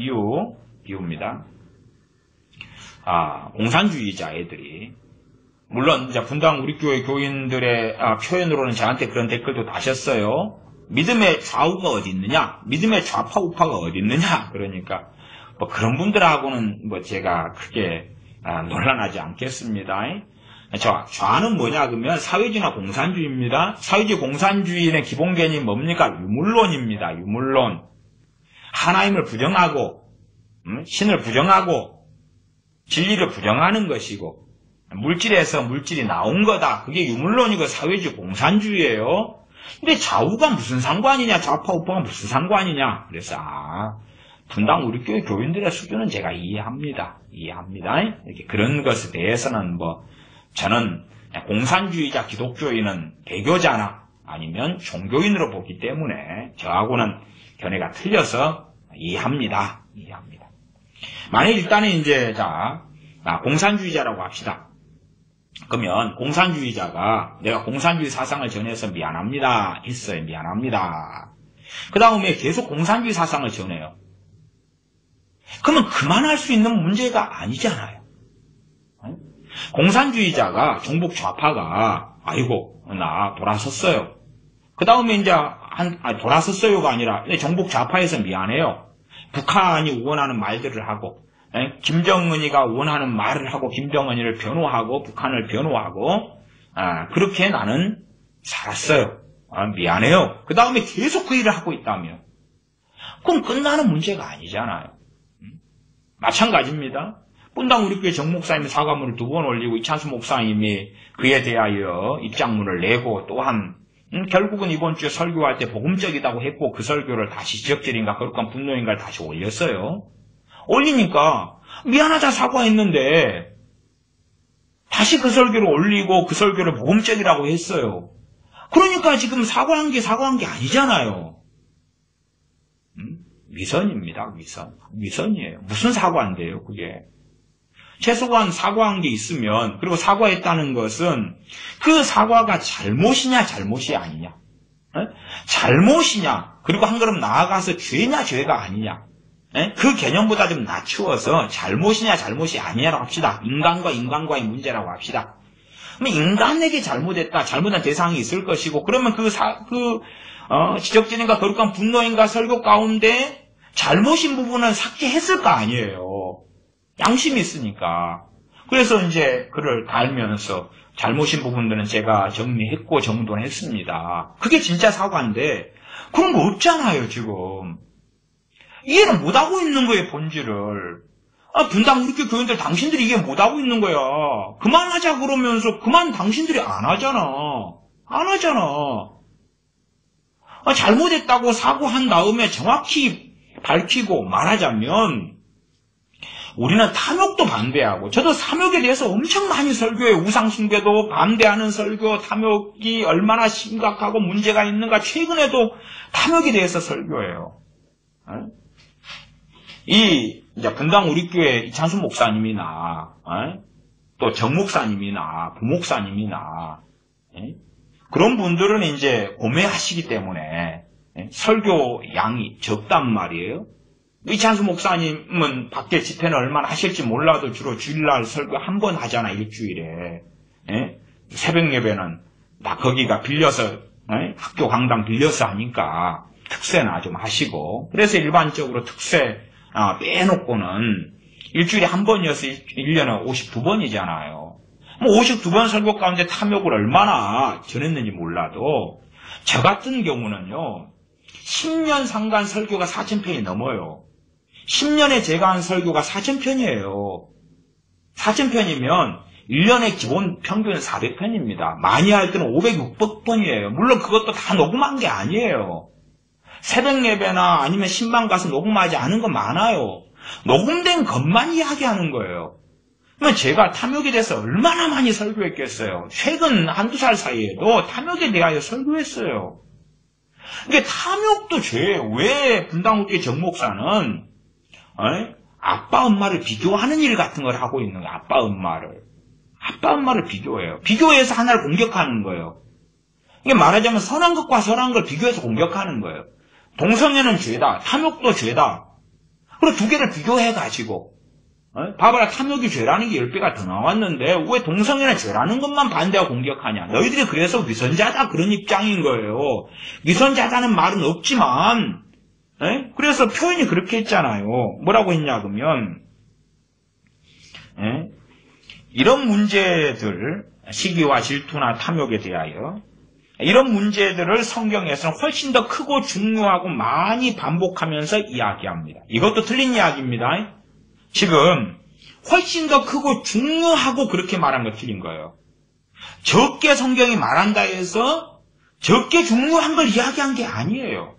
비유입니다. 공산주의자 애들이 물론 이제 분당 우리 교회 교인들의 표현으로는 저한테 그런 댓글도 다셨어요. 믿음의 좌우가 어디 있느냐? 믿음의 좌파 우파가 어디 있느냐? 그러니까 뭐 그런 분들하고는 뭐 제가 크게 논란하지 않겠습니다. 좌는 뭐냐 그러면 사회주의나 공산주의입니다. 사회주의 공산주의의 기본 개념이 뭡니까? 유물론입니다. 유물론. 하나님을 부정하고 신을 부정하고 진리를 부정하는 것이고 물질에서 물질이 나온 거다. 그게 유물론이고 사회주의 공산주의예요. 근데 좌우가 무슨 상관이냐, 좌파 우파가 무슨 상관이냐. 그래서 분당 우리 교회 교인들의 수준은 제가 이해합니다. 이렇게 그런 것에 대해서는 뭐 저는 공산주의자 기독교인은 배교자나 아니면 종교인으로 보기 때문에 저하고는 견해가 틀려서 이해합니다. 만약 일단은 이제 공산주의자라고 합시다. 그러면 공산주의자가 내가 공산주의 사상을 전해서 미안합니다 했어요. 미안합니다. 그 다음에 계속 공산주의 사상을 전해요. 그러면 그만할 수 있는 문제가 아니잖아요. 공산주의자가 종북 좌파가 아이고 나 돌아섰어요. 그 다음에 이제 돌아섰어요가 아니라 종북 좌파에서 미안해요. 북한이 원하는 말들을 하고 김정은이가 원하는 말을 하고 김정은이를 변호하고 북한을 변호하고 그렇게 나는 살았어요. 미안해요. 그 다음에 계속 그 일을 하고 있다면 그럼 끝나는 문제가 아니잖아요. 마찬가지입니다. 분당 우리 교회 정 목사님이 사과문을 2번 올리고 이찬수 목사님이 그에 대하여 입장문을 내고 또한 결국은 이번 주에 설교할 때 복음적이다고 했고 그 설교를 다시 지적질인가 그럴까 분노인가를 다시 올렸어요. 올리니까 미안하다 사과했는데 다시 그 설교를 올리고 그 설교를 복음적이라고 했어요. 그러니까 지금 사과한 게 아니잖아요. 위선입니다. 위선이에요. 무슨 사과인데요 그게. 최소한 사과한 게 있으면 그리고 사과했다는 것은 그 사과가 잘못이냐 잘못이 아니냐. 잘못이냐 그리고 한 걸음 나아가서 죄냐 죄가 아니냐. 그 개념보다 좀 낮추어서 잘못이냐 잘못이 아니냐라고 합시다. 인간과 인간과의 문제라고 합시다. 그럼 인간에게 잘못한 대상이 있을 것이고 그러면 지적진인가 거룩한 분노인가 설교 가운데 잘못인 부분은 삭제했을 거 아니에요. 양심이 있으니까. 그래서 이제 그를 달면서 잘못인 부분들은 제가 정리했고 정돈했습니다. 그게 진짜 사과인데 그런 거 없잖아요 지금. 이해를 못하고 있는 거예요, 본질을. 분당 우리 교회 교인들 당신들이 이해 못하고 있는 거야. 그만하자 그러면서 당신들이 안 하잖아. 잘못했다고 사과한 다음에 정확히 밝히고 말하자면 우리는 탐욕도 반대하고 저도 탐욕에 대해서 엄청 많이 설교해요. 우상숭배도 반대하는 설교, 탐욕이 얼마나 심각하고 문제가 있는가 최근에도 탐욕에 대해서 설교해요. 이제 분당 우리 교회 이찬수 목사님이나 또 정 목사님이나 부 목사님이나 그런 분들은 이제 고매하시기 때문에 설교 양이 적단 말이에요. 이찬수 목사님은 밖에 집회는 얼마나 하실지 몰라도 주로 주일날 설교 한 번 하잖아 일주일에. 새벽 예배는 나 거기가 빌려서 학교 강당 빌려서 하니까 특세나 좀 하시고, 그래서 일반적으로 특세 빼놓고는 일주일에 한 번이어서 1년에 52번이잖아요. 뭐 52번 설교 가운데 탐욕을 얼마나 전했는지 몰라도 저 같은 경우는요, 10년 상간 설교가 4,000편이 넘어요. 10년에 제가 한 설교가 4,000편이에요. 4,000편이면 1년에 기본 평균 400편입니다. 많이 할 때는 500~600편이에요. 물론 그것도 다 녹음한 게 아니에요. 새벽 예배나 아니면 신방 가서 녹음하지 않은 거 많아요. 녹음된 것만 이야기하는 거예요. 그러면 제가 탐욕에 대해서 얼마나 많이 설교했겠어요. 최근 한두 살 사이에도 탐욕에 대하여 설교했어요. 이게 탐욕도 죄예요. 왜 분당국회 정 목사는 아빠 엄마를 비교하는 일 같은 걸 하고 있는 거예요. 아빠 엄마를 비교해요. 비교해서 하나를 공격하는 거예요. 이게 말하자면 선한 것과 선한 걸 비교해서 공격하는 거예요. 동성애는 죄다. 탐욕도 죄다. 그리고 두 개를 비교해가지고 봐봐라, 탐욕이 죄라는 게 10배가 더 나왔는데 왜 동성애는 죄라는 것만 반대하고 공격하냐. 너희들이 그래서 위선자다 그런 입장인 거예요. 위선자다는 말은 없지만 그래서 표현이 그렇게 했잖아요. 뭐라고 했냐 그러면 이런 문제들, 시기와 질투나 탐욕에 대하여 이런 문제들을 성경에서는 훨씬 더 크고 중요하고 많이 반복하면서 이야기합니다. 이것도 틀린 이야기입니다. 지금 훨씬 더 크고 중요하고 그렇게 말한 거 틀린 거예요. 적게 성경이 말한다 해서 적게 중요한 걸 이야기한 게 아니에요.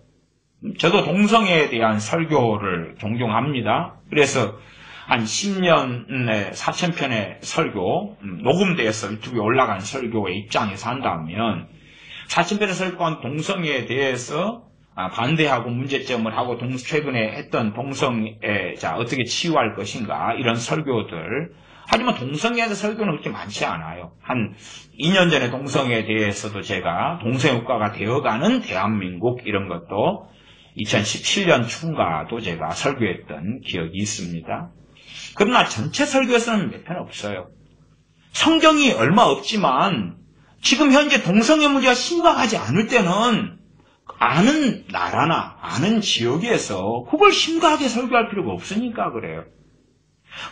저도 동성애에 대한 설교를 종종 합니다. 그래서 한 10년에 4,000편의 설교, 녹음돼서 유튜브에 올라간 설교의 입장에서 한다면 4,000편의 설교한 동성애에 대해서 반대하고 문제점을 하고 최근에 했던 동성애 어떻게 치유할 것인가 이런 설교들. 하지만 동성애에 대해서 설교는 그렇게 많지 않아요. 한 2년 전에 동성애에 대해서도 제가 동성애국가가 되어가는 대한민국 이런 것도 2017년 초인가도 제가 설교했던 기억이 있습니다. 그러나 전체 설교에서는 몇 편 없어요. 성경이 얼마 없지만 지금 현재 동성애 문제가 심각하지 않을 때는 아는 나라나 아는 지역에서 그걸 심각하게 설교할 필요가 없으니까 그래요.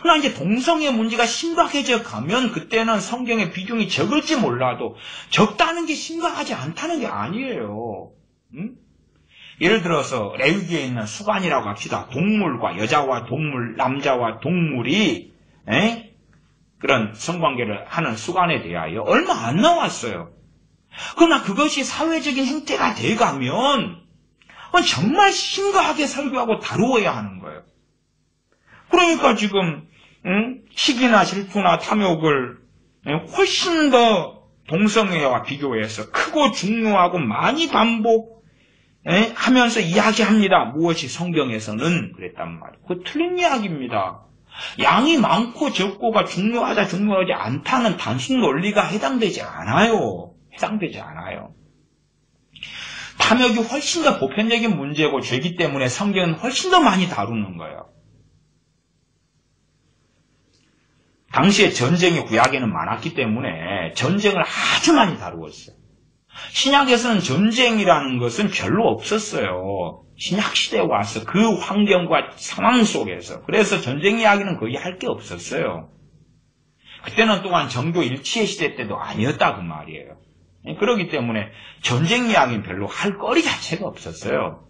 그러나 이제 동성애 문제가 심각해져 가면 그때는 성경의 비중이 적을지 몰라도 적다는 게 심각하지 않다는 게 아니에요. 예를 들어서 레위기에 있는 수간이라고 합시다. 동물과 여자와 동물, 남자와 동물이 그런 성관계를 하는 수간에 대하여 얼마 안 나왔어요. 그러나 그것이 사회적인 행태가 돼가면 정말 심각하게 설교하고 다루어야 하는 거예요. 그러니까 지금 시기나 질투나 탐욕을 훨씬 더 동성애와 비교해서 크고 중요하고 많이 반복하면서 이야기합니다. 무엇이 성경에서는 그랬단 말이에요. 그거 틀린 이야기입니다. 양이 많고 적고가 중요하다 중요하지 않다는 단순 논리가 해당되지 않아요. 탐욕이 훨씬 더 보편적인 문제고 죄이기 때문에 성경은 훨씬 더 많이 다루는 거예요. 당시에 전쟁이 구약에는 많았기 때문에 전쟁을 아주 많이 다루었어요. 신약에서는 전쟁이라는 것은 별로 없었어요. 신약시대에 와서 그 환경과 상황 속에서. 그래서 전쟁 이야기는 거의 할 게 없었어요. 그때는 또한 정교 일치의 시대 때도 아니었다 그 말이에요. 그렇기 때문에 전쟁 이야기는 별로 할 거리 자체가 없었어요.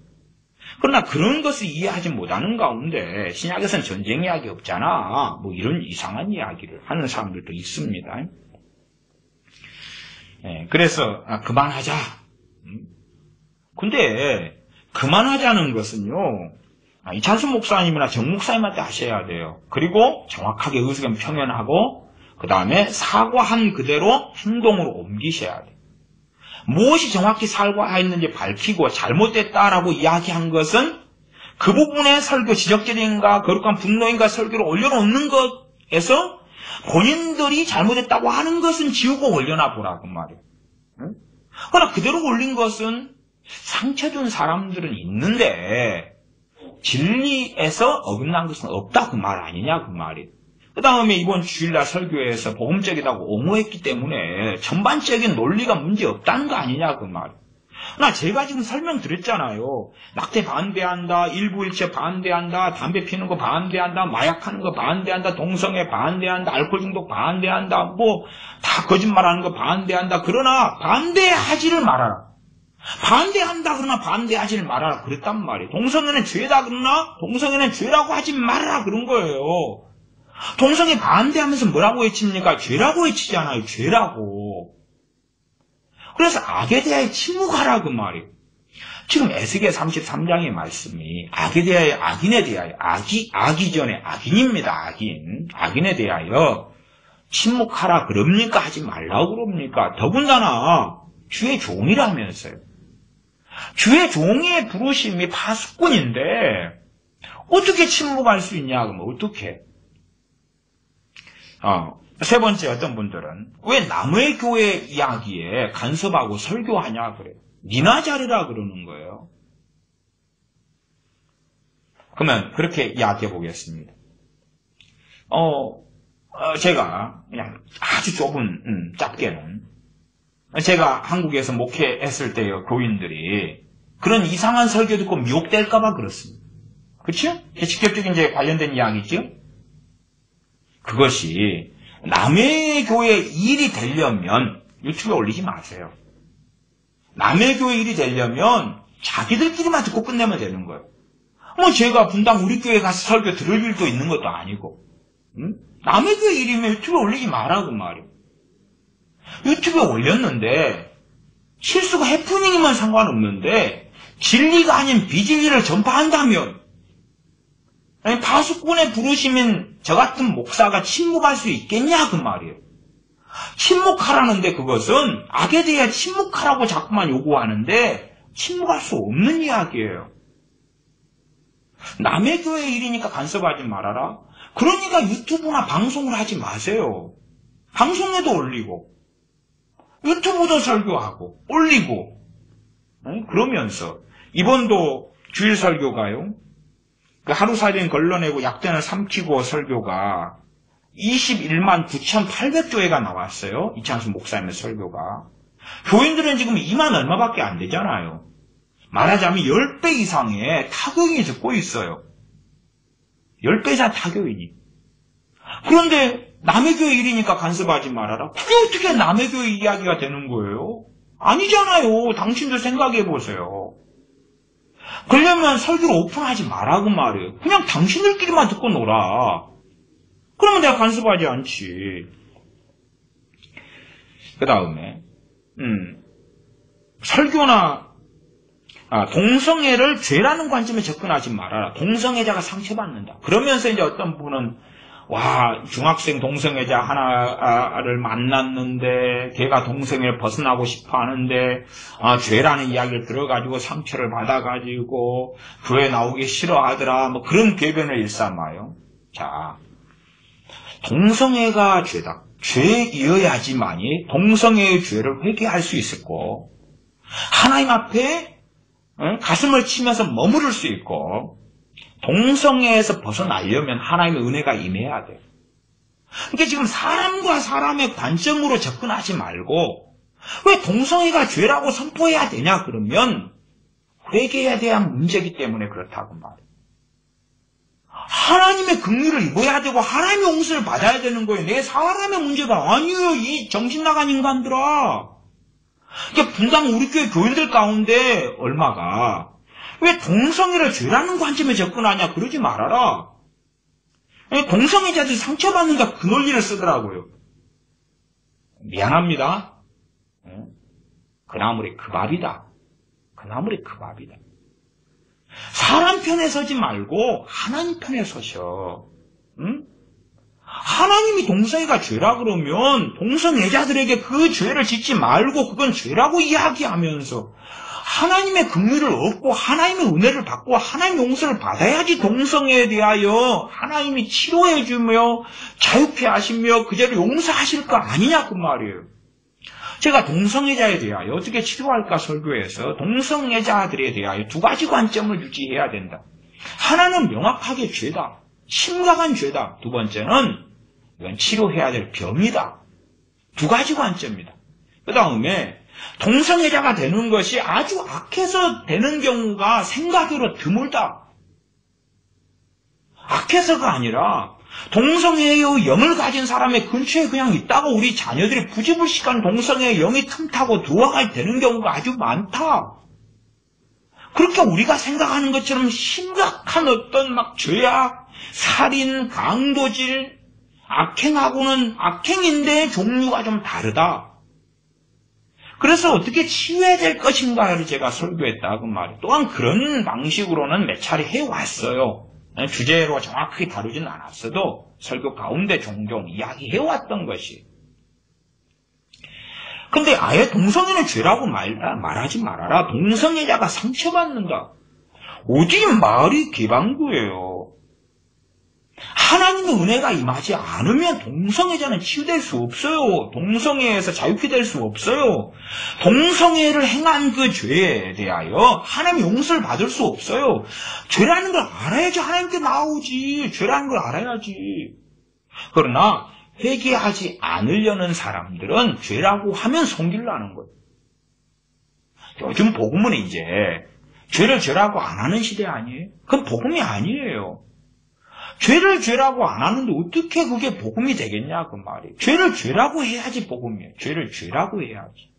그러나 그런 것을 이해하지 못하는 가운데 신약에서는 전쟁 이야기 없잖아. 뭐 이런 이상한 이야기를 하는 사람들도 있습니다. 그래서 그만하자. 근데 그만하자는 것은요. 이찬수 목사님이나 정 목사님한테 하셔야 돼요. 그리고 정확하게 의견 표현하고 그 다음에 사과한 그대로 행동으로 옮기셔야 돼요. 무엇이 정확히 사과했는지 밝히고 잘못됐다라고 이야기한 것은 그 부분의 설교 지적질인가 거룩한 분노인가 설교를 올려놓는 것에서 본인들이 잘못했다고 하는 것은 지우고 올려놔 보라고 말이에요. 그러나 그대로 올린 것은 상처 준 사람들은 있는데 진리에서 어긋난 것은 없다 그 말 아니냐 그 말이에요. 그 다음에 이번 주일날 설교에서 복음적이라고 옹호했기 때문에 전반적인 논리가 문제 없다는 거 아니냐 그 말. 나 제가 지금 설명드렸잖아요. 낙태 반대한다, 일부일체 반대한다, 담배 피는 거 반대한다, 마약하는 거 반대한다, 동성애 반대한다, 알코올 중독 반대한다, 뭐 다 거짓말하는 거 반대한다. 그러나 반대하지를 말아라. 반대한다 그러나 반대하지를 말아라. 그랬단 말이에요. 동성애는 죄다 그러나 동성애는 죄라고 하지 말아라 그런 거예요. 동성애 반대하면서 뭐라고 외칩니까? 죄라고 외치잖아요. 죄라고. 그래서 악에 대하여 침묵하라 그 말이에요. 지금 에스겔 33장의 말씀이 악에 대하여 악인에 대하여 악이 전에 악인입니다. 악인에 대하여 침묵하라 그럽니까? 하지 말라고 그럽니까? 더군다나 주의 종이라면서요. 주의 종의 부르심이 파수꾼인데 어떻게 침묵할 수 있냐? 그러면 어떻게? 세 번째 어떤 분들은 왜 남의 교회 이야기에 간섭하고 설교하냐 그래요. 니나 잘해라 그러는 거예요. 그러면 그렇게 이야기해 보겠습니다. 제가 그냥 아주 좁은 짧게는 제가 한국에서 목회했을 때요 교인들이 그런 이상한 설교 듣고 미혹될까봐 그렇습니다. 그렇죠? 직접적인 이제 관련된 이야기죠. 그것이 남의 교회 일이 되려면 유튜브에 올리지 마세요. 남의 교회 일이 되려면 자기들끼리만 듣고 끝내면 되는 거예요. 뭐 제가 분당 우리 교회 가서 설교 들을 일도 있는 것도 아니고 남의 교회 일이면 유튜브에 올리지 말라고 말이에요. 유튜브에 올렸는데 실수가 해프닝이면 상관없는데 진리가 아닌 비진리를 전파한다면 아니, 파수꾼의 부르심인 저 같은 목사가 침묵할 수 있겠냐 그 말이에요. 침묵하라는데 그것은 악에 대해 침묵하라고 자꾸만 요구하는데 침묵할 수 없는 이야기예요. 남의 교회 일이니까 간섭하지 말아라. 그러니까 유튜브나 방송을 하지 마세요. 방송에도 올리고 유튜브도 설교하고 올리고 그러면서 이번도 주일 설교가요. 그 하루살이는 걸러내고 약단을 삼키고 설교가 21만 9,800조회가 나왔어요. 이창수 목사님의 설교가. 교인들은 지금 2만 얼마밖에 안 되잖아요. 말하자면 10배 이상의 타교인이 듣고 있어요. 10배 이상 타교인이. 그런데 남의 교회 일이니까 간섭하지 말아라. 그게 어떻게 남의 교회 이야기가 되는 거예요? 아니잖아요. 당신들 생각해 보세요. 그러려면 설교를 오픈하지 말라고 말이에요. 그냥 당신들끼리만 듣고 놀아. 그러면 내가 간섭하지 않지. 그 다음에 설교나 동성애를 죄라는 관점에 접근하지 말아라. 동성애자가 상처받는다. 그러면서 이제 어떤 분은 중학생 동성애자 하나를 만났는데 걔가 동성애를 벗어나고 싶어 하는데 죄라는 이야기를 들어가지고 상처를 받아가지고 교회 나오기 싫어하더라. 뭐 그런 궤변을 일삼아요. 자, 동성애가 죄다. 죄이어야지만이 동성애의 죄를 회개할 수 있었고 하나님 앞에 가슴을 치면서 머무를 수 있고 동성애에서 벗어나려면 하나님의 은혜가 임해야 돼요. 그러니까 지금 사람과 사람의 관점으로 접근하지 말고 왜 동성애가 죄라고 선포해야 되냐 그러면 회개에 대한 문제이기 때문에 그렇다고 말해요. 하나님의 긍휼을 입어야 되고 하나님의 용서를 받아야 되는 거예요. 내 사람의 문제가 아니에요. 이 정신 나간 인간들아. 그러니까 분당 우리 교회 교인들 가운데 얼마가 왜 동성애를 죄라는 관점에 접근하냐 그러지 말아라. 동성애자들이 상처받는다 그 논리를 쓰더라고요. 미안합니다. 그 나물이 그 밥이다. 그 나물이 그 밥이다. 사람 편에 서지 말고 하나님 편에 서셔. 하나님이 동성애가 죄라 그러면 동성애자들에게 그 죄를 짓지 말고 그건 죄라고 이야기하면서 하나님의 긍휼을 얻고 하나님의 은혜를 받고 하나님의 용서를 받아야지 동성애에 대하여 하나님이 치료해주며 자유케 하시며 그 죄를 용서하실 거 아니냐 그 말이에요. 제가 동성애자에 대하여 어떻게 치료할까 설교해서 동성애자들에 대하여 두 가지 관점을 유지해야 된다. 하나는 명확하게 죄다. 심각한 죄다. 두 번째는 이건 치료해야 될 병이다. 두 가지 관점입니다. 그 다음에 동성애자가 되는 것이 아주 악해서 되는 경우가 생각으로 드물다. 악해서가 아니라 동성애의 영을 가진 사람의 근처에 그냥 있다가 우리 자녀들이 부지불식한 동성애의 영이 틈타고 들어와야 되는 경우가 아주 많다. 그렇게 우리가 생각하는 것처럼 심각한 어떤 막 죄악, 살인, 강도질, 악행하고는 악행인데 종류가 좀 다르다. 그래서 어떻게 치유해야 될 것인가를 제가 설교했다 그 말이에요. 또한 그런 방식으로는 몇 차례 해왔어요. 주제로 정확하게 다루지는 않았어도 설교 가운데 종종 이야기해왔던 것이. 근데 아예 동성애는 죄라고 말하지 말아라. 동성애자가 상처받는다. 오직 말이 개방구예요. 하나님의 은혜가 임하지 않으면 동성애자는 치유될 수 없어요. 동성애에서 자유케 될 수 없어요. 동성애를 행한 그 죄에 대하여 하나님 용서를 받을 수 없어요. 죄라는 걸 알아야지 하나님께 나오지. 죄라는 걸 알아야지. 그러나 회개하지 않으려는 사람들은 죄라고 하면 성질나는 거예요. 요즘 복음은 이제 죄를 죄라고 안 하는 시대 아니에요? 그건 복음이 아니에요. 죄를 죄라고 안 하는데 어떻게 그게 복음이 되겠냐 그 말이에요. 죄를 죄라고 해야지 복음이에요. 죄를 죄라고 해야지.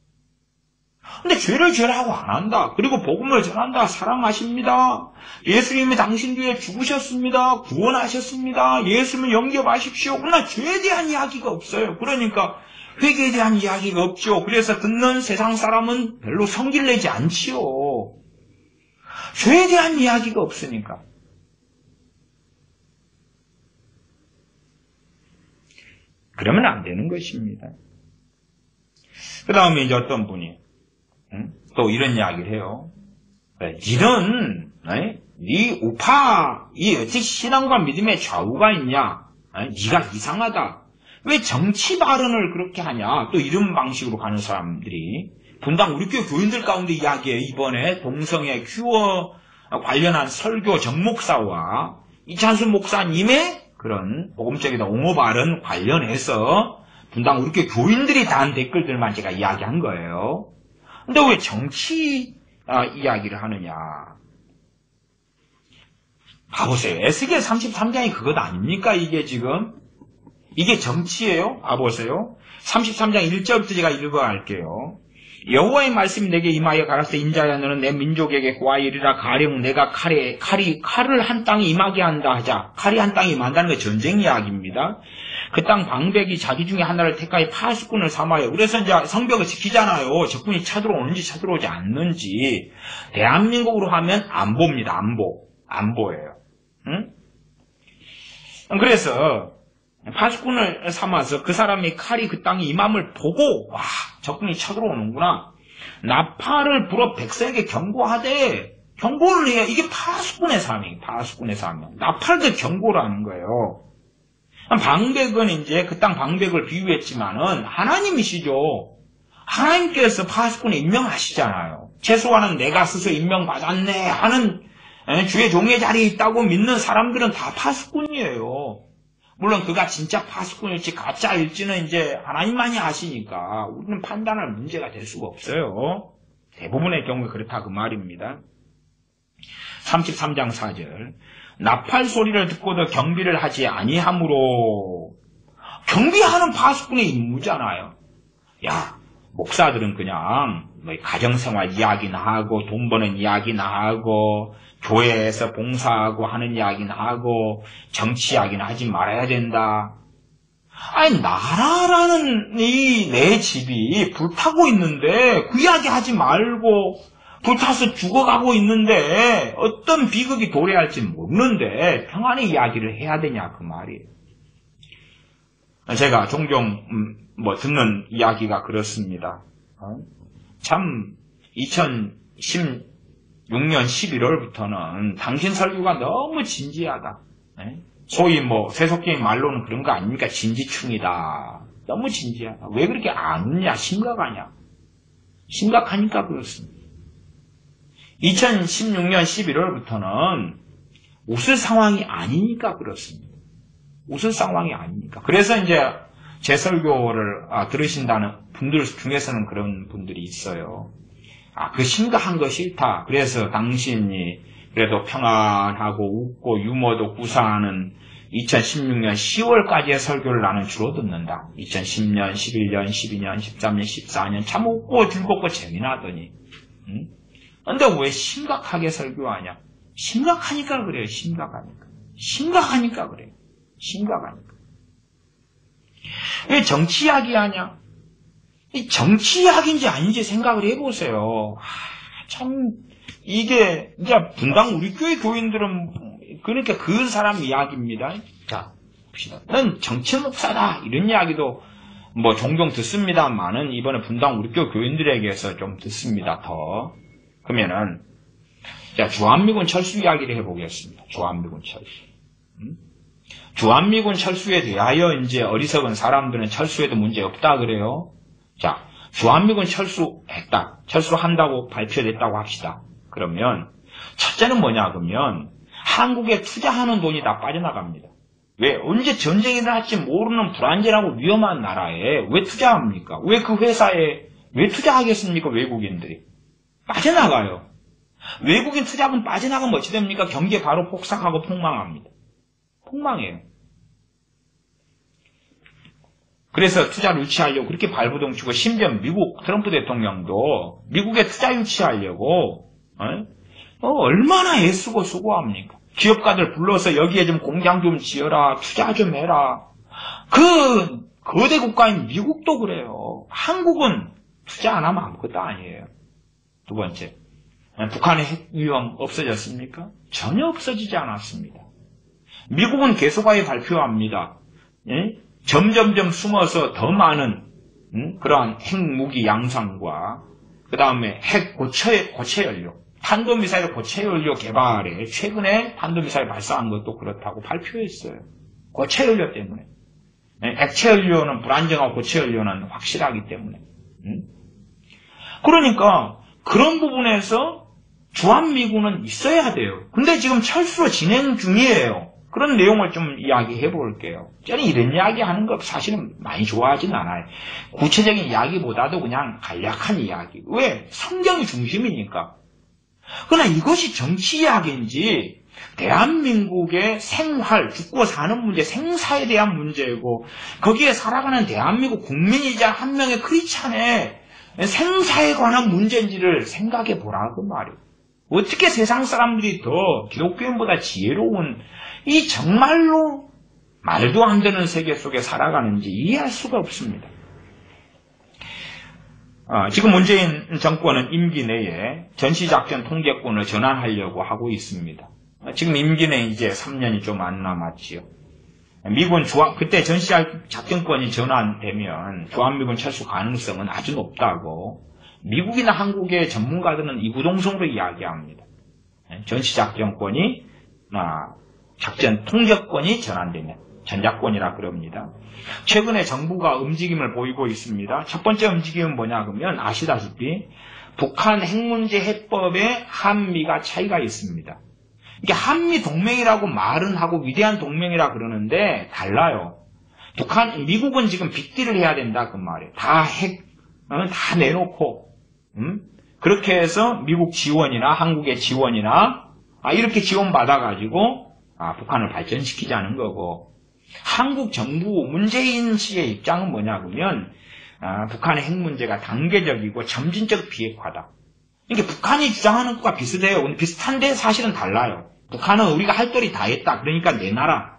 근데 죄를 죄라고 안 한다. 그리고 복음을 전한다. 사랑하십니다. 예수님이 당신 위해 죽으셨습니다. 구원하셨습니다. 예수님을 영접하십시오. 그러나 죄에 대한 이야기가 없어요. 그러니까 회개에 대한 이야기가 없죠. 그래서 듣는 세상 사람은 별로 성질 내지 않지요. 죄에 대한 이야기가 없으니까. 그러면 안 되는 것입니다. 그 다음에 이제 어떤 분이 또 이런 이야기를 해요. 니는 네 우파 이 어떻게 신앙과 믿음의 좌우가 있냐? 니가 이상하다. 왜 정치 발언을 그렇게 하냐? 또 이런 방식으로 가는 사람들이 분당 우리 교회 교인들 가운데 이야기해. 이번에 동성애 큐어 관련한 설교 정목사와 이찬수 목사님의 그런 복음적인 옹호 발언 관련해서 분당 우리 교회 교인들이 단 댓글들만 제가 이야기한 거예요. 근데 왜 정치 이야기를 하느냐? 봐보세요. 에스겔 33장이 그것 아닙니까? 이게 지금? 이게 정치예요? 봐보세요. 33장 1절부터 제가 읽어갈게요. 여호와의 말씀이 내게 임하여 가라사대 인자야 너는 내 민족에게 고하이리라 가령 내가 칼을 한 땅에 임하게 한다 하자. 칼이 한 땅에 임한다는 게 전쟁 이야기입니다. 그 땅 방백이 자기 중에 하나를 택하여 파수꾼을 삼아요. 그래서 이제 성벽을 지키잖아요. 적군이 쳐들어오는지 쳐들어오지 않는지. 대한민국으로 하면 안보입니다. 안보예요. 응? 그래서 파수꾼을 삼아서 그 사람이 칼이 그 땅에 임함을 보고 와 적군이 쳐들어오는구나. 나팔을 불어 백성에게 경고하되 경고를 해야 이게 파수꾼의 삶이에요. 파수꾼의 삶이에요. 나팔도 경고를 하는 거예요. 방백은 이제 그 땅 방백을 비유했지만은 하나님이시죠. 하나님께서 파수꾼을 임명하시잖아요. 최소한은 내가 스스로 임명받았네 하는 주의 종의 자리에 있다고 믿는 사람들은 다 파수꾼이에요. 물론 그가 진짜 파수꾼일지 가짜일지는 이제 하나님만이 아시니까 우리는 판단할 문제가 될 수가 없어요. 대부분의 경우에 그렇다 그 말입니다. 33장 4절 나팔 소리를 듣고도 경비를 하지 아니하므로 경비하는 파수꾼의 임무잖아요. 야 목사들은 그냥 가정생활 이야기나 하고 돈 버는 이야기나 하고 교회에서 봉사하고 하는 이야기나 하고 정치 이야기나 하지 말아야 된다. 아니 나라라는 이 내 집이 불타고 있는데 그 이야기 하지 말고 불타서 죽어가고 있는데 어떤 비극이 도래할지 모르는데 평안의 이야기를 해야 되냐 그 말이에요. 제가 종종 듣는 이야기가 그렇습니다. 참 2016년 11월부터는 당신 설교가 너무 진지하다. 소위 세속적인 말로는 그런 거 아닙니까? 진지충이다. 너무 진지하다. 왜 그렇게 안 웃냐? 심각하냐? 심각하니까 그렇습니다. 2016년 11월부터는 웃을 상황이 아니니까 그렇습니다. 웃을 상황이 아니니까. 그래서 이제 제 설교를 들으신다는 분들 중에서는 그런 분들이 있어요. 그 심각한 거 싫다. 그래서 당신이 그래도 평안하고 웃고 유머도 구사하는 2016년 10월까지의 설교를 나는 주로 듣는다. 2010년, 11년, 12년, 13년, 14년 참 웃고 즐겁고 재미나더니. 근데 왜 심각하게 설교하냐? 심각하니까 그래요. 심각하니까 그래요. 심각하니까. 왜 정치 이야기하냐? 정치 이야기인지 아닌지 생각을 해보세요. 참 이게 이제 분당 우리 교회 교인들은 그러니까 그 사람 이야기입니다. 자, 봅시다. 난 정치 목사다 이런 이야기도 뭐 종종 듣습니다만은 이번에 분당 우리 교회 교인들에게서 좀 듣습니다. 더 그러면은 자 주한미군 철수 이야기를 해보겠습니다. 주한미군 철수. 주한미군 철수에 대하여 이제 어리석은 사람들은 철수에도 문제 없다 그래요. 자, 주한미군 철수했다. 철수한다고 발표됐다고 합시다. 그러면 첫째는 뭐냐 그러면 한국에 투자하는 돈이 다 빠져나갑니다. 왜? 언제 전쟁이 일어날지 모르는 불안전하고 위험한 나라에 왜 투자합니까? 왜 그 회사에 왜 투자하겠습니까? 외국인들이. 빠져나가요. 외국인 투자금 빠져나가면 어찌 됩니까? 경제 바로 폭삭하고 폭망합니다. 폭망해요. 그래서 투자를 유치하려고 그렇게 발부동 치고 심지어 미국 트럼프 대통령도 미국에 투자 유치하려고 얼마나 애쓰고 수고합니까? 기업가들 불러서 여기에 좀 공장 좀 지어라, 투자 좀 해라. 그 거대 국가인 미국도 그래요. 한국은 투자 안 하면 아무것도 아니에요. 두 번째, 북한의 핵 위험 없어졌습니까? 전혀 없어지지 않았습니다. 미국은 계속하여 발표합니다. 점점점 숨어서 더 많은 그러한 핵무기 양상과 그 다음에 핵 고체 연료, 탄도미사일 고체 연료 개발에 최근에 탄도미사일 발사한 것도 그렇다고 발표했어요. 고체 연료 때문에. 액체 연료는 불안정하고 고체 연료는 확실하기 때문에. 그러니까 그런 부분에서 주한미군은 있어야 돼요. 근데 지금 철수로 진행 중이에요. 그런 내용을 좀 이야기해 볼게요. 저는 이런 이야기 하는 거 사실은 많이 좋아하진 않아요. 구체적인 이야기보다도 그냥 간략한 이야기. 왜? 성경이 중심이니까. 그러나 이것이 정치 이야기인지 대한민국의 생활, 죽고 사는 문제, 생사에 대한 문제이고 거기에 살아가는 대한민국 국민이자 한 명의 크리스찬의 생사에 관한 문제인지를 생각해 보라 그 말이에요. 어떻게 세상 사람들이 더 기독교인보다 지혜로운 이 정말로 말도 안 되는 세계 속에 살아가는지 이해할 수가 없습니다. 지금 문재인 정권은 임기 내에 전시작전 통제권을 전환하려고 하고 있습니다. 지금 임기 내에 이제 3년이 좀 안 남았지요. 미군 그때 전시작전권이 전환되면 주한미군 철수 가능성은 아주 높다고 미국이나 한국의 전문가들은 이구동성으로 이야기합니다. 전시작전권이 작전 통제권이 전환되면 전작권이라 그럽니다. 최근에 정부가 움직임을 보이고 있습니다. 첫 번째 움직임은 뭐냐 그러면 아시다시피 북한 핵문제 해법에 한미가 차이가 있습니다. 이게 한미 동맹이라고 말은 하고 위대한 동맹이라 그러는데 달라요. 미국은 지금 빅딜을 해야 된다 그 말이에요. 다 내놓고 그렇게 해서 미국 지원이나 한국의 지원이나 이렇게 지원받아가지고 북한을 발전시키자는 거고 한국 정부 문재인 씨의 입장은 뭐냐 그러면 북한의 핵 문제가 단계적이고 점진적 비핵화다. 이게 북한이 주장하는 것과 비슷해요. 근데 비슷한데 사실은 달라요. 북한은 우리가 할 도리 다 했다. 그러니까 내놔라.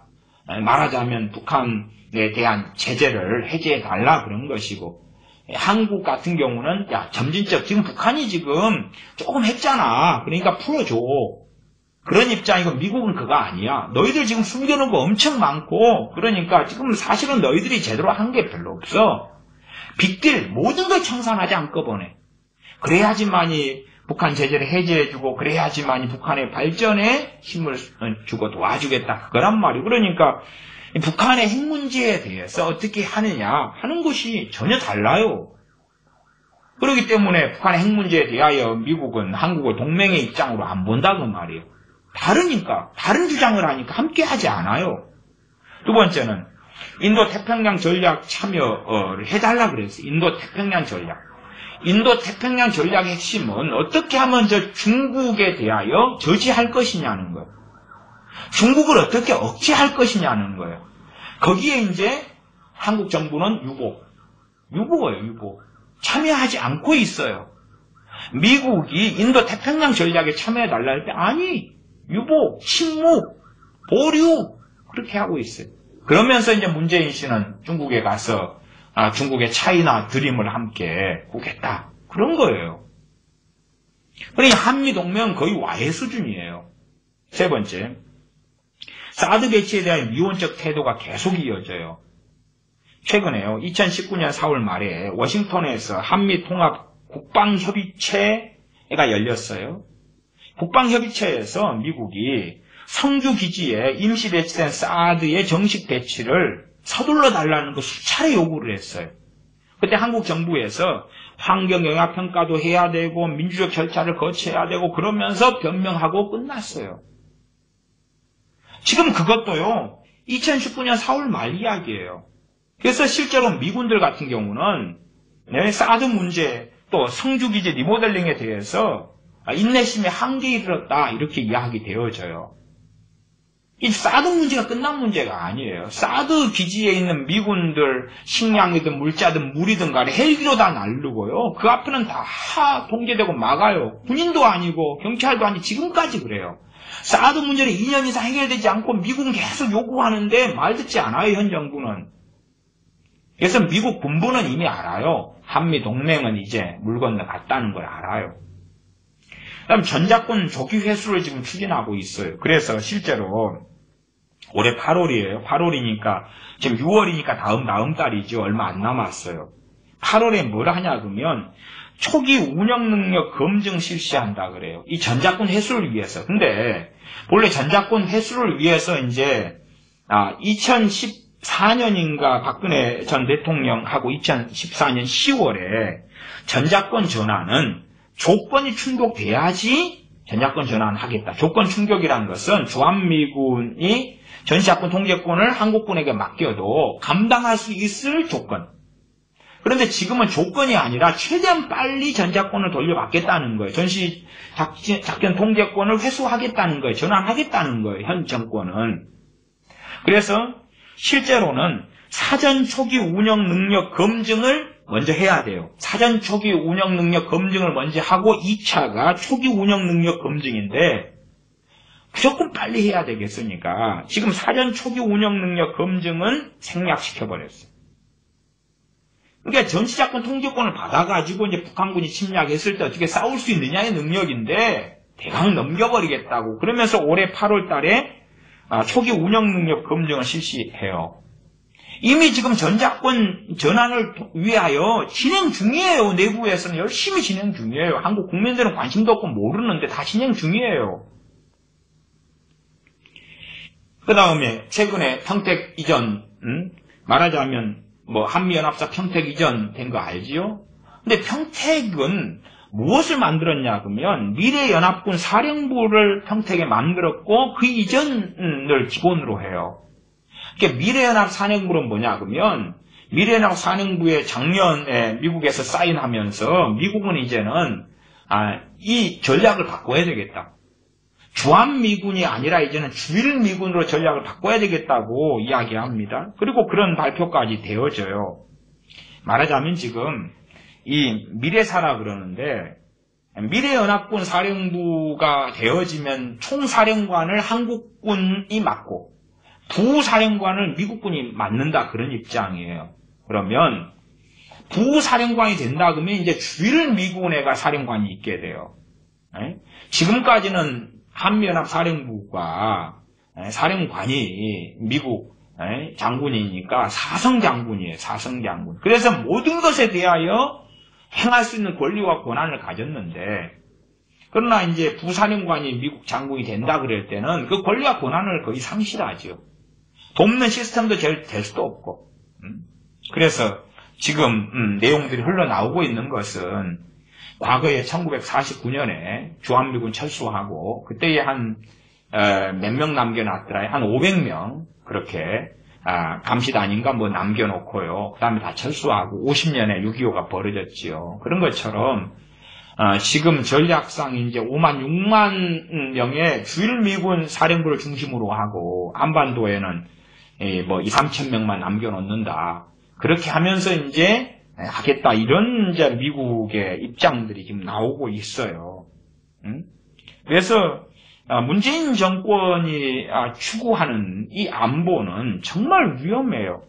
말하자면 북한에 대한 제재를 해제해달라 그런 것이고 한국 같은 경우는 점진적 지금 북한이 지금 조금 했잖아. 그러니까 풀어줘. 그런 입장이고 미국은 그거 아니야. 너희들 지금 숨겨놓은 거 엄청 많고 그러니까 지금 사실은 너희들이 제대로 한 게 별로 없어. 빅딜 모든 걸 청산하지 한꺼번에. 그래야지만이 북한 제재를 해제해주고 그래야지만이 북한의 발전에 힘을 주고 도와주겠다. 그거란 말이에요. 그러니까 북한의 핵 문제에 대해서 어떻게 하느냐 하는 것이 전혀 달라요. 그렇기 때문에 북한의 핵 문제에 대하여 미국은 한국을 동맹의 입장으로 안 본다고 말이에요. 다르니까 다른 주장을 하니까 함께 하지 않아요. 두 번째는 인도 태평양 전략 참여를 해달라 그랬어요. 인도 태평양 전략. 인도 태평양 전략의 핵심은 어떻게 하면 저 중국에 대하여 저지할 것이냐는 거예요. 중국을 어떻게 억제할 것이냐는 거예요. 거기에 이제 한국 정부는 유보예요, 유보. 참여하지 않고 있어요. 미국이 인도 태평양 전략에 참여해달라 할 때, 아니, 유보, 침묵, 보류, 그렇게 하고 있어요. 그러면서 이제 문재인 씨는 중국에 가서, 중국의 차이나 드림을 함께 꾸겠다. 그런 거예요. 그러니 한미동맹은 거의 와해 수준이에요. 세 번째, 사드 배치에 대한 미온적 태도가 계속 이어져요. 최근에요. 2019년 4월 말에 워싱턴에서 한미통합 국방협의체가 열렸어요. 국방협의체에서 미국이 성주 기지에 임시 배치된 사드의 정식 배치를 서둘러 달라는 거 수차례 요구를 했어요. 그때 한국 정부에서 환경영향평가도 해야 되고 민주적 절차를 거쳐야 되고 그러면서 변명하고 끝났어요. 지금 그것도요. 2019년 4월 말 이야기예요. 그래서 실제로 미군들 같은 경우는 사드 문제 또 성주기지 리모델링에 대해서 인내심에 한계에 이르렀다 이렇게 이야기되어져요. 이 사드 문제가 끝난 문제가 아니에요. 사드 기지에 있는 미군들 식량이든 물자든 물이든 간에 헬기로 다 날르고요. 그 앞에는 다 통제되고 막아요. 군인도 아니고 경찰도 아니고 지금까지 그래요. 사드 문제는 2년 이상 해결되지 않고 미국은 계속 요구하는데 말 듣지 않아요. 현 정부는. 그래서 미국 군부는 이미 알아요. 한미동맹은 이제 물 건너갔다는 걸 알아요. 그다음 전작권 조기 회수를 지금 추진하고 있어요. 그래서 실제로 올해 8월이에요. 8월이니까 지금 6월이니까 다음 달이죠. 얼마 안 남았어요. 8월에 뭘 하냐 그러면 초기 운영 능력 검증 실시한다 그래요. 이 전작권 회수를 위해서. 근데 본래 전작권 회수를 위해서 이제 2014년인가 박근혜 전 대통령하고 2014년 10월에 전작권 전환은 조건이 충족돼야지 전작권 전환하겠다. 조건 충족이라는 것은 주한미군이 전시작권 통제권을 한국군에게 맡겨도 감당할 수 있을 조건. 그런데 지금은 조건이 아니라 최대한 빨리 전작권을 돌려받겠다는 거예요. 전시작전 통제권을 회수하겠다는 거예요. 전환하겠다는 거예요. 현 정권은. 그래서 실제로는 사전 초기 운영 능력 검증을 먼저 해야 돼요. 사전 초기 운영 능력 검증을 먼저 하고 2차가 초기 운영 능력 검증인데 무조건 빨리 해야 되겠으니까 지금 사전 초기 운영 능력 검증은 생략시켜버렸어요. 그러니까 전시작권 통제권을 받아가지고 이제 북한군이 침략했을 때 어떻게 싸울 수 있느냐의 능력인데 대강 넘겨버리겠다고 그러면서 올해 8월 달에 초기 운영 능력 검증을 실시해요. 이미 지금 전작권 전환을 위하여 진행 중이에요. 내부에서는 열심히 진행 중이에요. 한국 국민들은 관심도 없고 모르는데 다 진행 중이에요. 그 다음에 최근에 평택 이전, 말하자면 뭐 한미연합사 평택 이전 된 거 알지요? 근데 평택은 무엇을 만들었냐 그러면 미래연합군 사령부를 평택에 만들었고 그 이전을 기본으로 해요. 그러니까 미래연합 사령부는 뭐냐 그러면 미래연합 사령부에 작년에 미국에서 사인하면서 미국은 이제는 이 전략을 바꿔야 되겠다. 주한미군이 아니라 이제는 주일미군으로 전략을 바꿔야 되겠다고 이야기합니다. 그리고 그런 발표까지 되어져요. 말하자면 지금 이 미래사라 그러는데 미래연합군 사령부가 되어지면 총사령관을 한국군이 맡고 부사령관을 미국군이 맡는다 그런 입장이에요. 그러면 부사령관이 된다 그러면 이제 주일미군에가 사령관이 있게 돼요. 지금까지는 한미연합 사령부가 사령관이 미국 장군이니까 사성장군이에요. 사성장군. 그래서 모든 것에 대하여 행할 수 있는 권리와 권한을 가졌는데 그러나 이제 부사령관이 미국 장군이 된다 그럴 때는 그 권리와 권한을 거의 상실하죠. 돕는 시스템도 될 수도 없고. 그래서 지금 내용들이 흘러나오고 있는 것은 과거에 1949년에 주한미군 철수하고 그때에 한 몇 명 남겨놨더라. 한 500명 그렇게 감시단인가 뭐 남겨놓고요. 그 다음에 다 철수하고 50년에 6.25가 벌어졌지요. 그런 것처럼 지금 전략상 이제 5만 6만 명의 주일 미군 사령부를 중심으로 하고 안반도에는 뭐 2, 3천 명만 남겨놓는다. 그렇게 하면서 이제 하겠다. 이런 이제 미국의 입장들이 지금 나오고 있어요. 그래서 문재인 정권이 추구하는 이 안보는 정말 위험해요.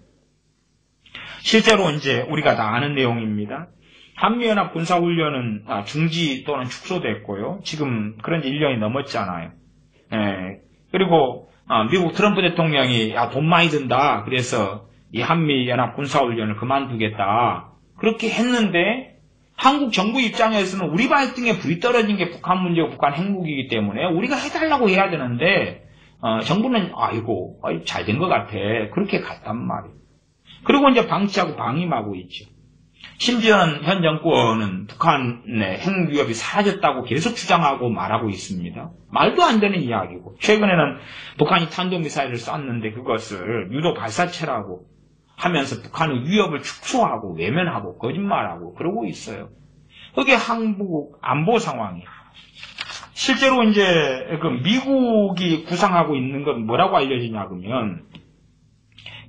실제로 이제 우리가 다 아는 내용입니다. 한미연합 군사훈련은 중지 또는 축소됐고요. 지금 그런 지 1년이 넘었잖아요. 그리고 미국 트럼프 대통령이 돈 많이 든다. 그래서 이 한미연합 군사훈련을 그만두겠다. 그렇게 했는데 한국 정부 입장에서는 우리 발등에 불이 떨어진 게 북한 문제고 북한 핵무기이기 때문에 우리가 해달라고 해야 되는데 정부는 아이고 잘 된 것 같아. 그렇게 갔단 말이에요. 그리고 이제 방치하고 방임하고 있죠. 심지어는 현 정권은 북한의 핵 위협이 사라졌다고 계속 주장하고 말하고 있습니다. 말도 안 되는 이야기고 최근에는 북한이 탄도미사일을 쐈는데 그것을 유도 발사체라고 하면서 북한의 위협을 축소하고 외면하고 거짓말하고 그러고 있어요. 그게 한국 안보 상황이에요. 실제로 이제 그 미국이 구상하고 있는 건 뭐라고 알려지냐 그러면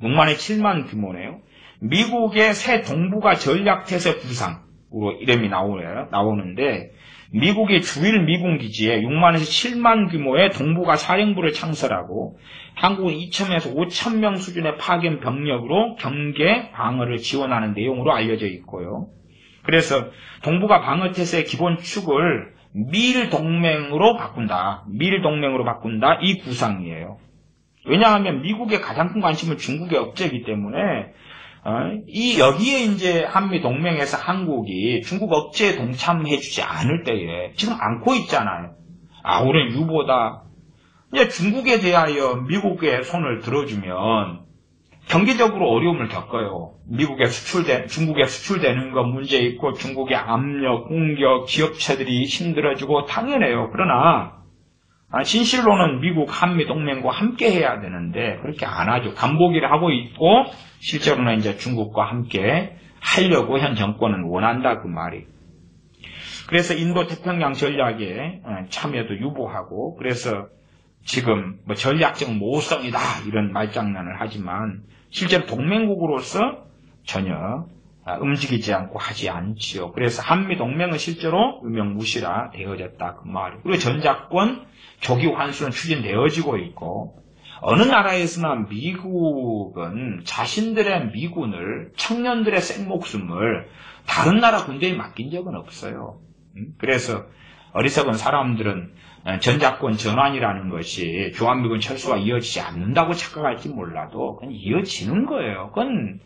6만에 7만 규모네요. 미국의 새 동북아 전략태세 구상으로 이름이 나오는데 미국의 주일 미군 기지에 6만에서 7만 규모의 동북아 사령부를 창설하고 한국은 2,000에서 5,000명 수준의 파견 병력으로 경계 방어를 지원하는 내용으로 알려져 있고요. 그래서 동북아 방어태세의 기본 축을 미일 동맹으로 바꾼다. 이 구상이에요. 왜냐하면 미국의 가장 큰 관심은 중국의 억제이기 때문에 여기에 이제 한미 동맹에서 한국이 중국 억제에 동참해주지 않을 때에 지금 않고 있잖아요. 우리는 유보다. 이제 중국에 대하여 미국의 손을 들어주면 경제적으로 어려움을 겪어요. 중국에 수출되는 거 문제 있고 중국의 압력, 공격, 기업체들이 힘들어지고 당연해요. 그러나 진실로는 미국 한미 동맹과 함께 해야 되는데 그렇게 안 하죠. 간보기를 하고 있고 실제로는 이제 중국과 함께 하려고 현 정권은 원한다 그 말이. 그래서 인도 태평양 전략에 참여도 유보하고 그래서 지금 뭐 전략적 모호성이다 이런 말장난을 하지만 실제로 동맹국으로서 전혀 움직이지 않고 하지 않지요. 그래서 한미 동맹은 실제로 유명무실화 되어졌다 그 말이에요. 그리고 전작권 조기 환수는 추진되어지고 있고 어느 나라에서나 미국은 자신들의 미군을 청년들의 생목숨을 다른 나라 군대에 맡긴 적은 없어요. 그래서 어리석은 사람들은 전작권 전환이라는 것이 주한미군 철수가 이어지지 않는다고 착각할지 몰라도 그건 이어지는 거예요. 그건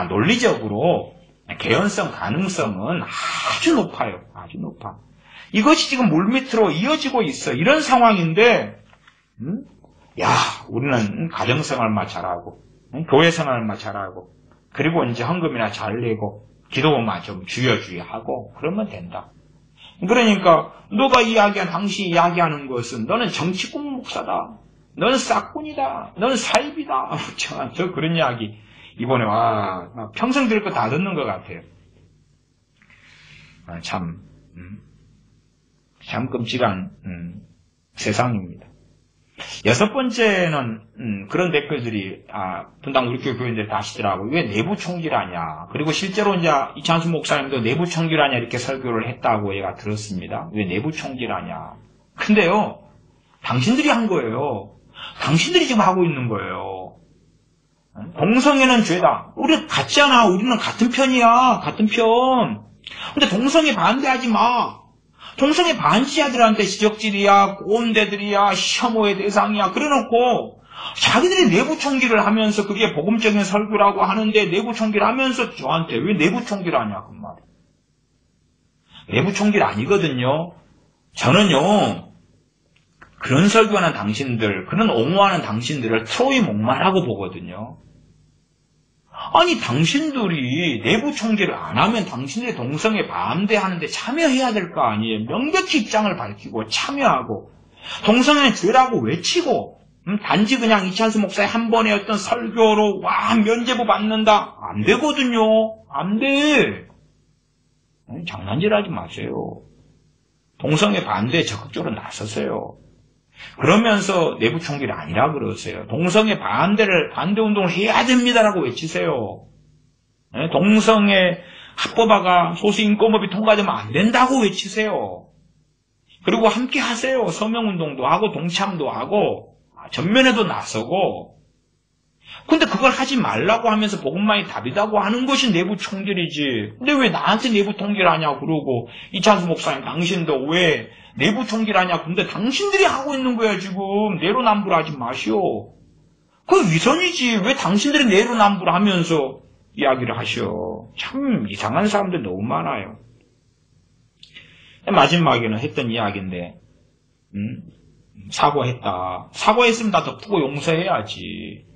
논리적으로 개연성 가능성은 아주 높아요. 아주 높아. 이것이 지금 물밑으로 이어지고 있어. 이런 상황인데 우리는 가정생활만 잘하고 교회생활만 잘하고 그리고 이제 헌금이나 잘 내고 기도만 좀 주여주여하고 그러면 된다. 그러니까 당신이 이야기하는 것은 너는 정치국 목사다. 너는 싹군이다. 너는 사입이다. 저 그런 이야기 이번에 평생 들을 거 다 듣는 것 같아요. 참 끔찍한 세상입니다. 여섯 번째는 그런 댓글들이 분당 우리 교회 교인들이 다시더라고요. 왜 내부 총질하냐. 그리고 실제로 이제 이찬수 목사님도 내부 총질하냐 이렇게 설교를 했다고 얘가 들었습니다. 왜 내부 총질하냐. 근데요. 당신들이 한 거예요. 당신들이 지금 하고 있는 거예요. 동성애는 죄다. 우리 같잖아. 우리는 같은 편이야. 같은 편. 근데 동성애 반대하지 마. 동성애 반지자들한테 지적질이야, 꼰대들이야, 혐오의 대상이야, 그래놓고 자기들이 내부 총기를 하면서 그게 복음적인 설교라고 하는데 내부 총기를 하면서 저한테 왜 내부 총기를 하냐 그 말이에요. 내부 총기를 아니거든요. 저는요 그런 설교하는 당신들, 그런 옹호하는 당신들을 트로이 목마라고 보거든요. 아니 당신들이 내부 총질을 안 하면 당신들이 동성애 반대하는데 참여해야 될 거 아니에요. 명백히 입장을 밝히고 참여하고 동성애는 죄라고 외치고 단지 그냥 이찬수 목사의 한 번의 어떤 설교로 와 면죄부 받는다. 안 되거든요. 안 돼. 장난질하지 마세요. 동성애 반대에 적극적으로 나서세요. 그러면서 내부 총질이 아니라 그러세요. 동성애 반대 운동을 해야 됩니다라고 외치세요. 동성애 합법화가 소수인권법이 통과되면 안 된다고 외치세요. 그리고 함께 하세요. 서명운동도 하고 동참도 하고 전면에도 나서고. 근데 그걸 하지 말라고 하면서 복음만이 답이다고 하는 것이 내부 총질이지. 근데 왜 나한테 내부 총질하냐 그러고 이찬수 목사님 당신도 왜 내부 총질하냐. 근데 당신들이 하고 있는 거야 지금. 내로남불하지 마시오. 그거 위선이지. 왜 당신들이 내로남불하면서 이야기를 하시오. 참 이상한 사람들 너무 많아요. 마지막에는 했던 이야기인데 사과했다. 사과했으면 나 덮고 용서해야지.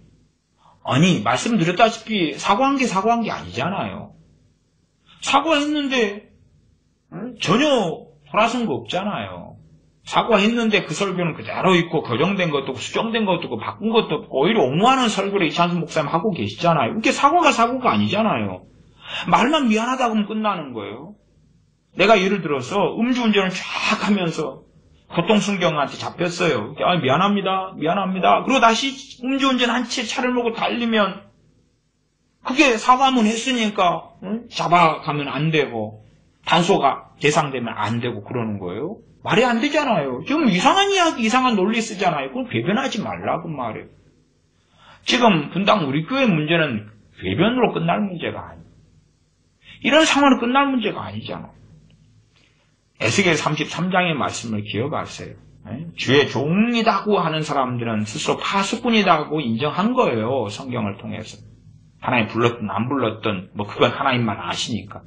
아니 말씀드렸다시피 사과한 게 아니잖아요. 사과했는데 전혀 돌아선 거 없잖아요. 사과했는데 그 설교는 그대로 있고 교정된 것도 없고 수정된 것도 없고 바꾼 것도 없고 오히려 옹호하는 설교를 이찬수 목사님 하고 계시잖아요. 이게 사고가 아니잖아요. 말만 미안하다고 하면 끝나는 거예요. 내가 예를 들어서 음주운전을 쫙 하면서 교통순경한테 잡혔어요. 미안합니다. 그리고 다시 음주운전 한 채 차를 몰고 달리면 그게 사과문 했으니까 잡아가면 안 되고 단소가 대상되면 안 되고 그러는 거예요. 말이 안 되잖아요. 지금 이상한 이야기, 이상한 논리 쓰잖아요. 그건 궤변하지 말라고 말해요. 지금 분당 우리 교회 문제는 궤변으로 끝날 문제가 아니에요. 이런 상황으로 끝날 문제가 아니잖아요. 에스겔 33장의 말씀을 기억하세요. 주의 종이라고 하는 사람들은 스스로 파수꾼이라고 인정한 거예요. 성경을 통해서. 하나님 불렀든 안 불렀든 그건 하나님만 아시니까.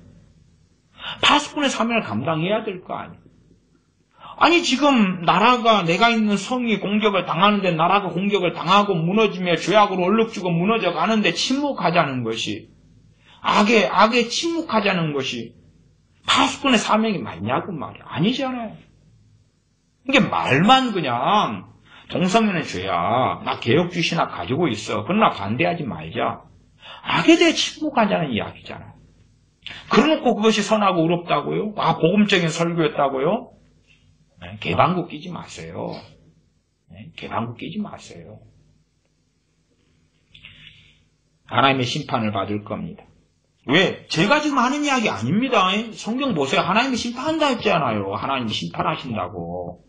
파수꾼의 사명을 감당해야 될 거 아니에요. 아니 지금 나라가 내가 있는 성이 공격을 당하는데 나라가 공격을 당하고 무너지며 죄악으로 얼룩지고 무너져 가는데 침묵하자는 것이 악에 침묵하자는 것이 파수꾼의 사명이 맞냐고 말이야. 아니잖아요. 이게 말만 그냥 동성애는 죄야. 나 개혁주의신학 가지고 있어. 그러나 반대하지 말자. 악에 대해 침묵하자는 이야기잖아요. 그러놓고 그것이 선하고 의롭다고요? 복음적인 설교였다고요? 개방구 끼지 마세요. 개방구 끼지 마세요. 하나님의 심판을 받을 겁니다. 왜? 제가 지금 하는 이야기 아닙니다. 성경 보세요. 하나님이 심판한다 했잖아요. 하나님이 심판하신다고.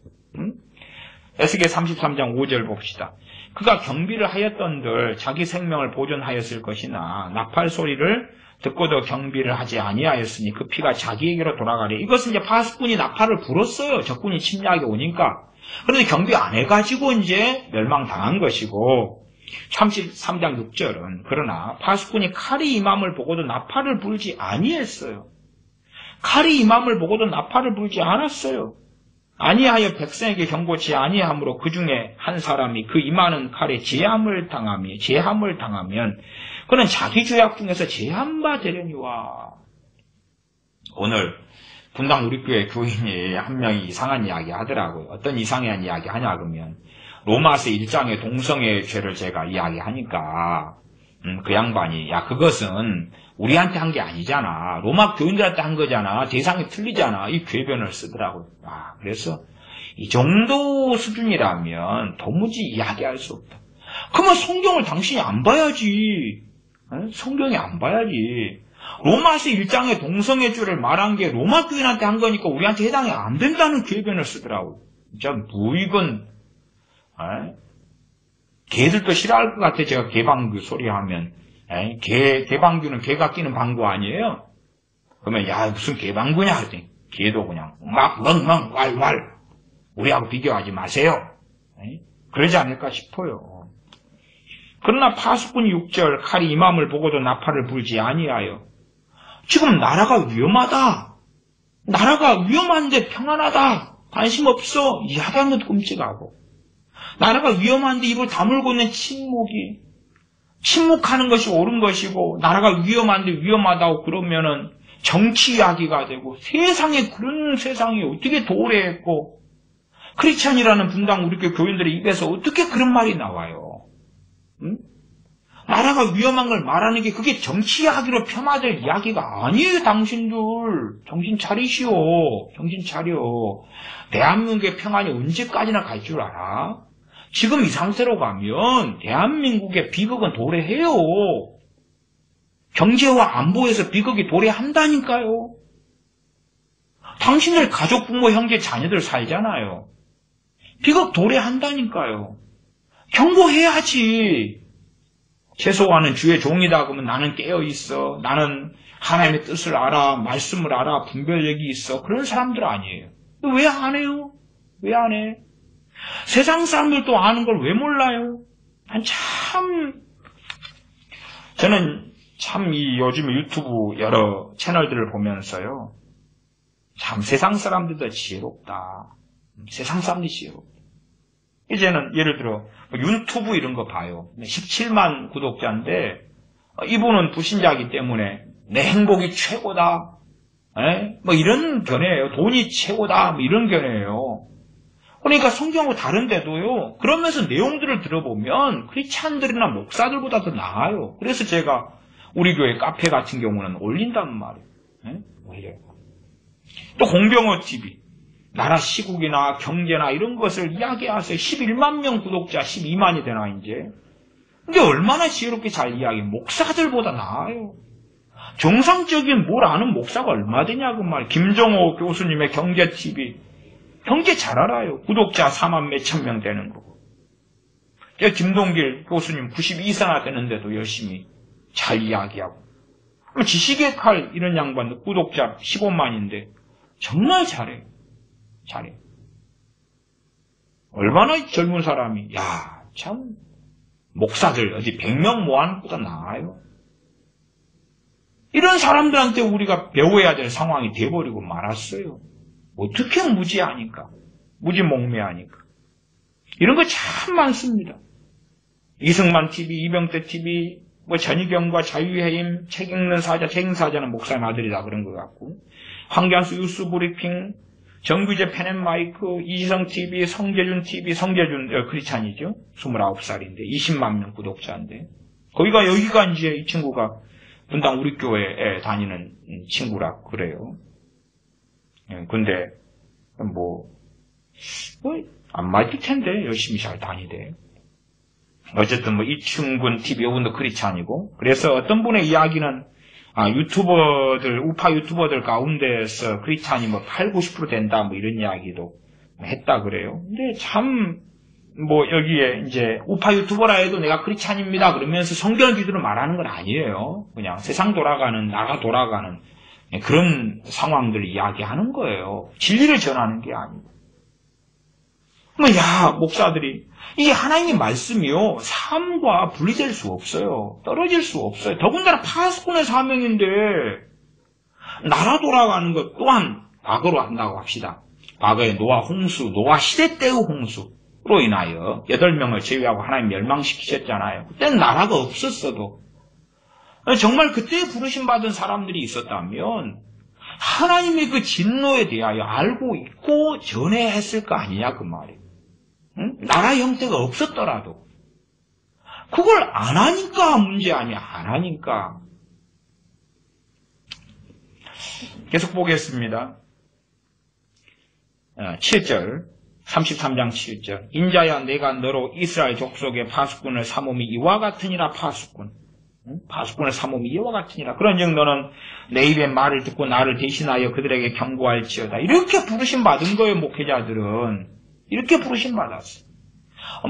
에스겔 33장 5절 봅시다. 그가 경비를 하였던들 자기 생명을 보존하였을 것이나 나팔 소리를 듣고도 경비를 하지 아니하였으니 그 피가 자기에게로 돌아가리. 이것은 이제 파수꾼이 나팔을 불었어요. 적군이 침략이 오니까. 그런데 경비 안 해가지고 이제 멸망당한 것이고 33장 6절은 그러나 파수꾼이 칼이 임함을 보고도 나팔을 불지 아니했어요. 칼이 임함을 보고도 나팔을 불지 않았어요. 아니하여 백성에게 경고치 아니함으로 그 중에 한 사람이 그 임하는 칼에 제함을 당하면 그는 자기 죄악 중에서 제함바 되려니와. 오늘 분당 우리 교회 교인이 한 명이 이상한 이야기 하더라고요. 어떤 이상한 이야기 하냐 그러면 로마서 1장의 동성애 죄를 제가 이야기하니까 그 양반이 그것은 우리한테 한 게 아니잖아. 로마 교인들한테 한 거잖아. 대상이 틀리잖아. 이 궤변을 쓰더라고요. 그래서 이 정도 수준이라면 도무지 이야기할 수 없다. 그러면 성경을 당신이 안 봐야지. 성경이 안 봐야지. 로마서 1장의 동성애 죄를 말한 게 로마 교인한테 한 거니까 우리한테 해당이 안 된다는 궤변을 쓰더라고요. 진짜 무익은 개들도 싫어할 것 같아. 제가 개방규 소리하면. 개방규는 개가 끼는 방구 아니에요? 그러면 무슨 개방구냐 하더니 개도 그냥 멍멍 왈왈 우리하고 비교하지 마세요. 그러지 않을까 싶어요. 그러나 파수꾼 6절 칼이 임함을 보고도 나팔을 불지 아니하여. 지금 나라가 위험하다. 나라가 위험한데 평안하다. 관심 없어. 이야기하는 것도 끔찍하고. 나라가 위험한데 입을 다물고 있는 침묵하는 것이 옳은 것이고, 나라가 위험한데 위험하다고 그러면은 정치 이야기가 되고, 세상에 그런 세상이 어떻게 도래했고, 크리스찬이라는 분당 우리 교인들의 입에서 어떻게 그런 말이 나와요? 응? 나라가 위험한 걸 말하는 게 그게 정치하기로 폄하될 이야기가 아니에요. 당신들 정신 차리시오. 정신 차려. 대한민국의 평안이 언제까지나 갈 줄 알아? 지금 이 상태로 가면 대한민국의 비극은 도래해요. 경제와 안보에서 비극이 도래한다니까요. 당신들 가족, 부모, 형제, 자녀들 살잖아요. 비극 도래한다니까요. 경고해야지. 최소한은 주의 종이다 그러면 나는 깨어있어. 나는 하나님의 뜻을 알아. 말씀을 알아. 분별력이 있어. 그런 사람들 아니에요. 왜 안 해요? 왜 안 해? 세상 사람들도 아는 걸 왜 몰라요? 저는 참 이 요즘 유튜브 여러 채널들을 보면서요. 참 세상 사람들도 지혜롭다. 세상 사람들이 지혜롭다. 이제는 예를 들어 유튜브 이런 거 봐요. 17만 구독자인데 이분은 불신자이기 때문에 내 행복이 최고다. 뭐 이런 견해예요. 돈이 최고다. 뭐 이런 견해예요. 그러니까 성경하고 다른데도요. 그러면서 내용들을 들어보면 크리스찬들이나 목사들보다 더 나아요. 그래서 제가 우리 교회 카페 같은 경우는 올린단 말이에요. 올려요. 또 공병호 TV. 나라 시국이나 경제나 이런 것을 이야기하세요. 11만 명 구독자 12만이 되나 이제. 근데 얼마나 지혜롭게 잘 이야기해요. 목사들보다 나아요. 정상적인 뭘 아는 목사가 얼마 되냐 그 말. 김정호 교수님의 경제TV. 경제 잘 알아요. 구독자 4만 몇천 명 되는 거고. 김동길 교수님 92세나 되는데도 열심히 잘 이야기하고. 지식의 칼 이런 양반도 구독자 15만인데 정말 잘해요. 잘해. 얼마나 젊은 사람이, 참, 목사들, 어디 100명 모아놓고도 나아요. 이런 사람들한테 우리가 배워야 될 상황이 돼버리고 말았어요. 어떻게 무지하니까, 무지몽매하니까. 이런 거 참 많습니다. 이승만 TV, 이병태 TV, 전희경과 자유해임, 책 읽는 사자, 책 읽는 사자는 목사님 아들이다 그런 것 같고, 황교안수 뉴스 브리핑, 정규재 펜앤마이크, 이지성TV, 성재준TV, 성재준 크리스찬이죠. 29살인데 20만 명 구독자인데 여기가 이제 이 친구가 분당 우리 교회에 다니는 친구라 그래요. 근데 안 맞을 텐데 열심히 잘 다니대. 어쨌든 이충근 TV 이분도 크리스찬이고 그래서 어떤 분의 이야기는 유튜버들, 우파 유튜버들 가운데서 크리스찬이 8, 90% 된다, 이런 이야기도 했다 그래요. 근데 참, 여기에 이제 우파 유튜버라 해도 내가 크리스찬입니다. 그러면서 성경 기준으로 말하는 건 아니에요. 그냥 세상 돌아가는, 나라 돌아가는 그런 상황들을 이야기하는 거예요. 진리를 전하는 게 아니고. 목사들이 이게 하나님의 말씀이요. 삶과 분리될 수 없어요. 떨어질 수 없어요. 더군다나 파수꾼의 사명인데 나라 돌아가는 것 또한 과거로 한다고 합시다. 과거에 노아 시대 때의 홍수로 인하여 8명을 제외하고 하나님 멸망시키셨잖아요. 그때는 나라가 없었어도 정말 그때 부르심 받은 사람들이 있었다면 하나님의 그 진노에 대하여 알고 있고 전해했을 거 아니냐 그 말이에요. 응? 나라 형태가 없었더라도 그걸 안 하니까 문제 아니야. 안 하니까. 계속 보겠습니다. 7절 33장 7절 인자야 내가 너로 이스라엘 족속의 파수꾼을 삼음이 이와 같으니라. 파수꾼을 삼음이 이와 같으니라. 그런즉 너는 내 입의 말을 듣고 나를 대신하여 그들에게 경고할지어다. 이렇게 부르심 받은 거예요. 목회자들은 이렇게 부르심 받았어요.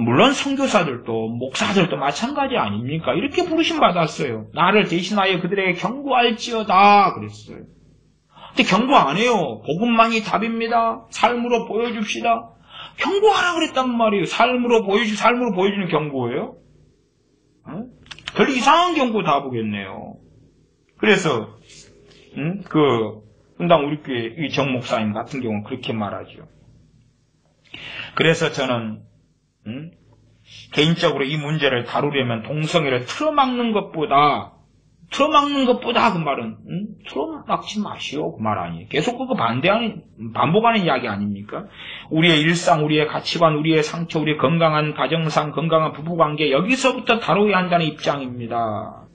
물론 선교사들도 목사들도 마찬가지 아닙니까? 이렇게 부르심 받았어요. 나를 대신하여 그들에게 경고할지어다 그랬어요. 근데 경고 안 해요. 복음만이 답입니다. 삶으로 보여줍시다. 경고하라 그랬단 말이에요. 삶으로 보여주는 경고예요. 별 이상한 경고 다 보겠네요. 그래서 분당 우리 교회 이 정 목사님 같은 경우는 그렇게 말하죠. 그래서 저는 개인적으로 이 문제를 다루려면 동성애를 틀어막는 것보다 틀어막는 것보다 그 말은 틀어막지 마시오 그 말 아니에요. 계속 그거 반복하는 이야기 아닙니까? 우리의 일상, 우리의 가치관, 우리의 상처, 우리의 건강한 가정상, 건강한 부부관계 여기서부터 다뤄야 한다는 입장입니다.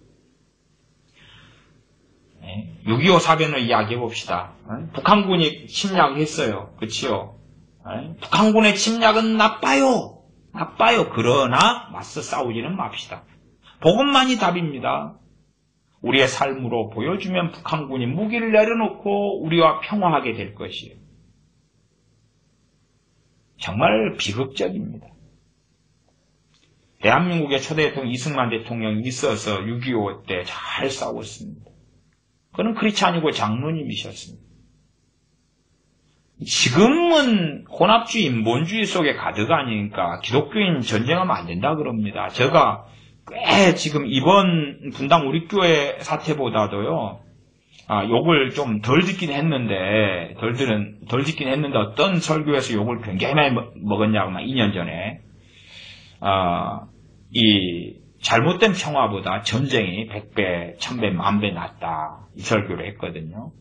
6.25 사변을 이야기해 봅시다. 북한군이 침략했어요. 그치요? 북한군의 침략은 나빠요. 그러나 맞서 싸우지는 맙시다. 복음만이 답입니다. 우리의 삶으로 보여주면 북한군이 무기를 내려놓고 우리와 평화하게 될 것이에요. 정말 비극적입니다. 대한민국의 초대 대통령 이승만 대통령이 있어서 6.25 때 잘 싸웠습니다. 그는 크리스찬이고 장로님이셨습니다. 지금은 혼합주의, 인본주의 속에 가득하니까 기독교인 전쟁하면 안 된다 그럽니다. 제가 꽤 지금 이번 분당 우리 교회 사태보다도요, 욕을 좀 덜 듣긴 했는데, 덜 듣긴 했는데 어떤 설교에서 욕을 굉장히 많이 먹었냐고, 막 2년 전에. 이 잘못된 평화보다 전쟁이 100배, 1000배, 10,000배 낫다. 이 설교를 했거든요.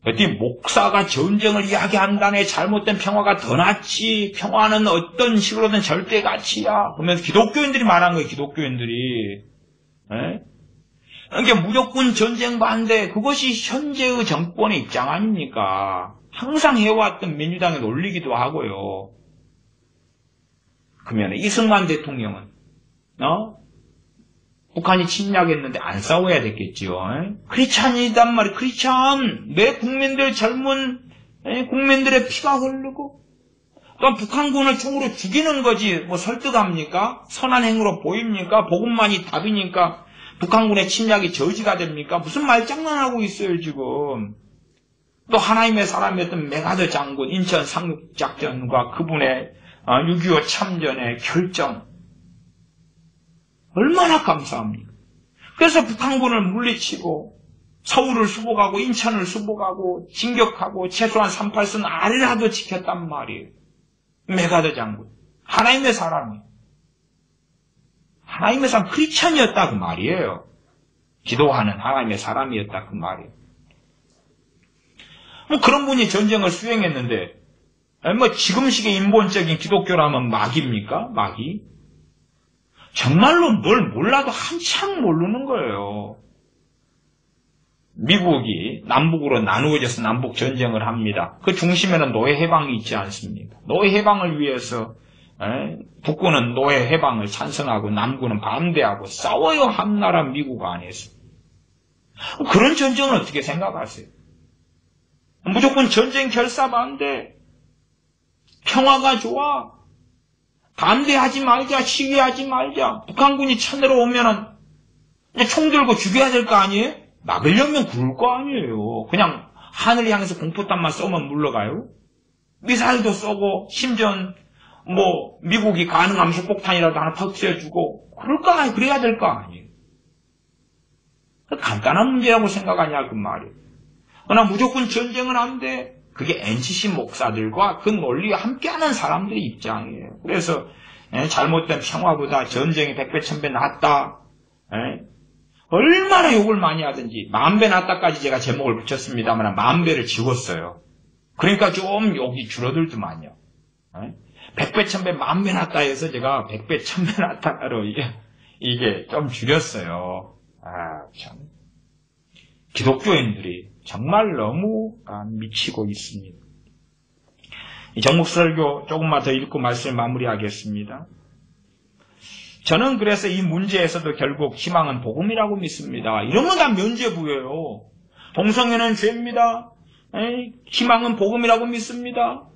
그랬더니 목사가 전쟁을 이야기한다네. 잘못된 평화가 더 낫지. 평화는 어떤 식으로든 절대 가치야. 그러면서 기독교인들이 말한 거예요. 기독교인들이. 그러니까 무조건 전쟁 반대. 그것이 현재의 정권의 입장 아닙니까? 항상 해왔던 민주당의 논리기도 하고요. 그러면 이승만 대통령은 북한이 침략했는데 안 싸워야 됐겠지요. 크리스찬이단 말이에요. 크리스찬. 내 국민들, 젊은 국민들의 피가 흐르고 또 북한군을 총으로 죽이는 거지 뭐 설득합니까? 선한 행위로 보입니까? 복음만이 답이니까 북한군의 침략이 저지가 됩니까? 무슨 말장난하고 있어요 지금. 또 하나님의 사람이었던 메가더 장군 인천 상륙작전과 그분의 6.25 참전의 결정 얼마나 감사합니까? 그래서 북한군을 물리치고 서울을 수복하고 인천을 수복하고 진격하고 최소한 38선 아래라도 지켰단 말이에요. 메가더 장군. 하나님의 사람이에요. 하나님의 사람 크리스찬이었다 그 말이에요. 기도하는 하나님의 사람이었다 그 말이에요. 뭐 그런 분이 전쟁을 수행했는데 뭐 지금식의 인본적인 기독교라면 마귀입니까? 마귀? 정말로 뭘 몰라도 한참 모르는 거예요. 미국이 남북으로 나누어져서 남북 전쟁을 합니다. 그 중심에는 노예 해방이 있지 않습니까? 노예 해방을 위해서 북군은 노예 해방을 찬성하고 남군은 반대하고 싸워요. 한나라 미국 안에서. 그런 전쟁은 어떻게 생각하세요? 무조건 전쟁 결사 반대. 평화가 좋아. 반대하지 말자, 시위하지 말자. 북한군이 쳐내러 오면은 총 들고 죽여야 될 거 아니에요? 막으려면 그럴 거 아니에요. 그냥 하늘 향해서 공포탄만 쏘면 물러가요? 미사일도 쏘고 심지어 뭐 미국이 가능하면 핵폭탄이라도 하나 터뜨려주고 그럴 거 아니에요. 그래야 될 거 아니에요. 간단한 문제라고 생각하냐 그 말이에요. 그러나 무조건 전쟁은 안 돼. 그게 NCC 목사들과 그 논리와 함께하는 사람들의 입장이에요. 그래서 잘못된 평화보다 전쟁이 100배 1000배 낫다. 얼마나 욕을 많이 하든지 10,000배 낫다까지 제가 제목을 붙였습니다만 10,000배를 지웠어요. 그러니까 좀 욕이 줄어들더만요. 100배 1000배 10,000배 낫다 해서 제가 100배 1000배 낫다로 이게 좀 줄였어요. 참 기독교인들이 정말 너무 미치고 있습니다. 이 정목설교 조금만 더 읽고 말씀을 마무리하겠습니다. 저는 그래서 이 문제에서도 결국 희망은 복음이라고 믿습니다. 이러면 다 면죄부예요. 동성애는 죄입니다. 희망은 복음이라고 믿습니다.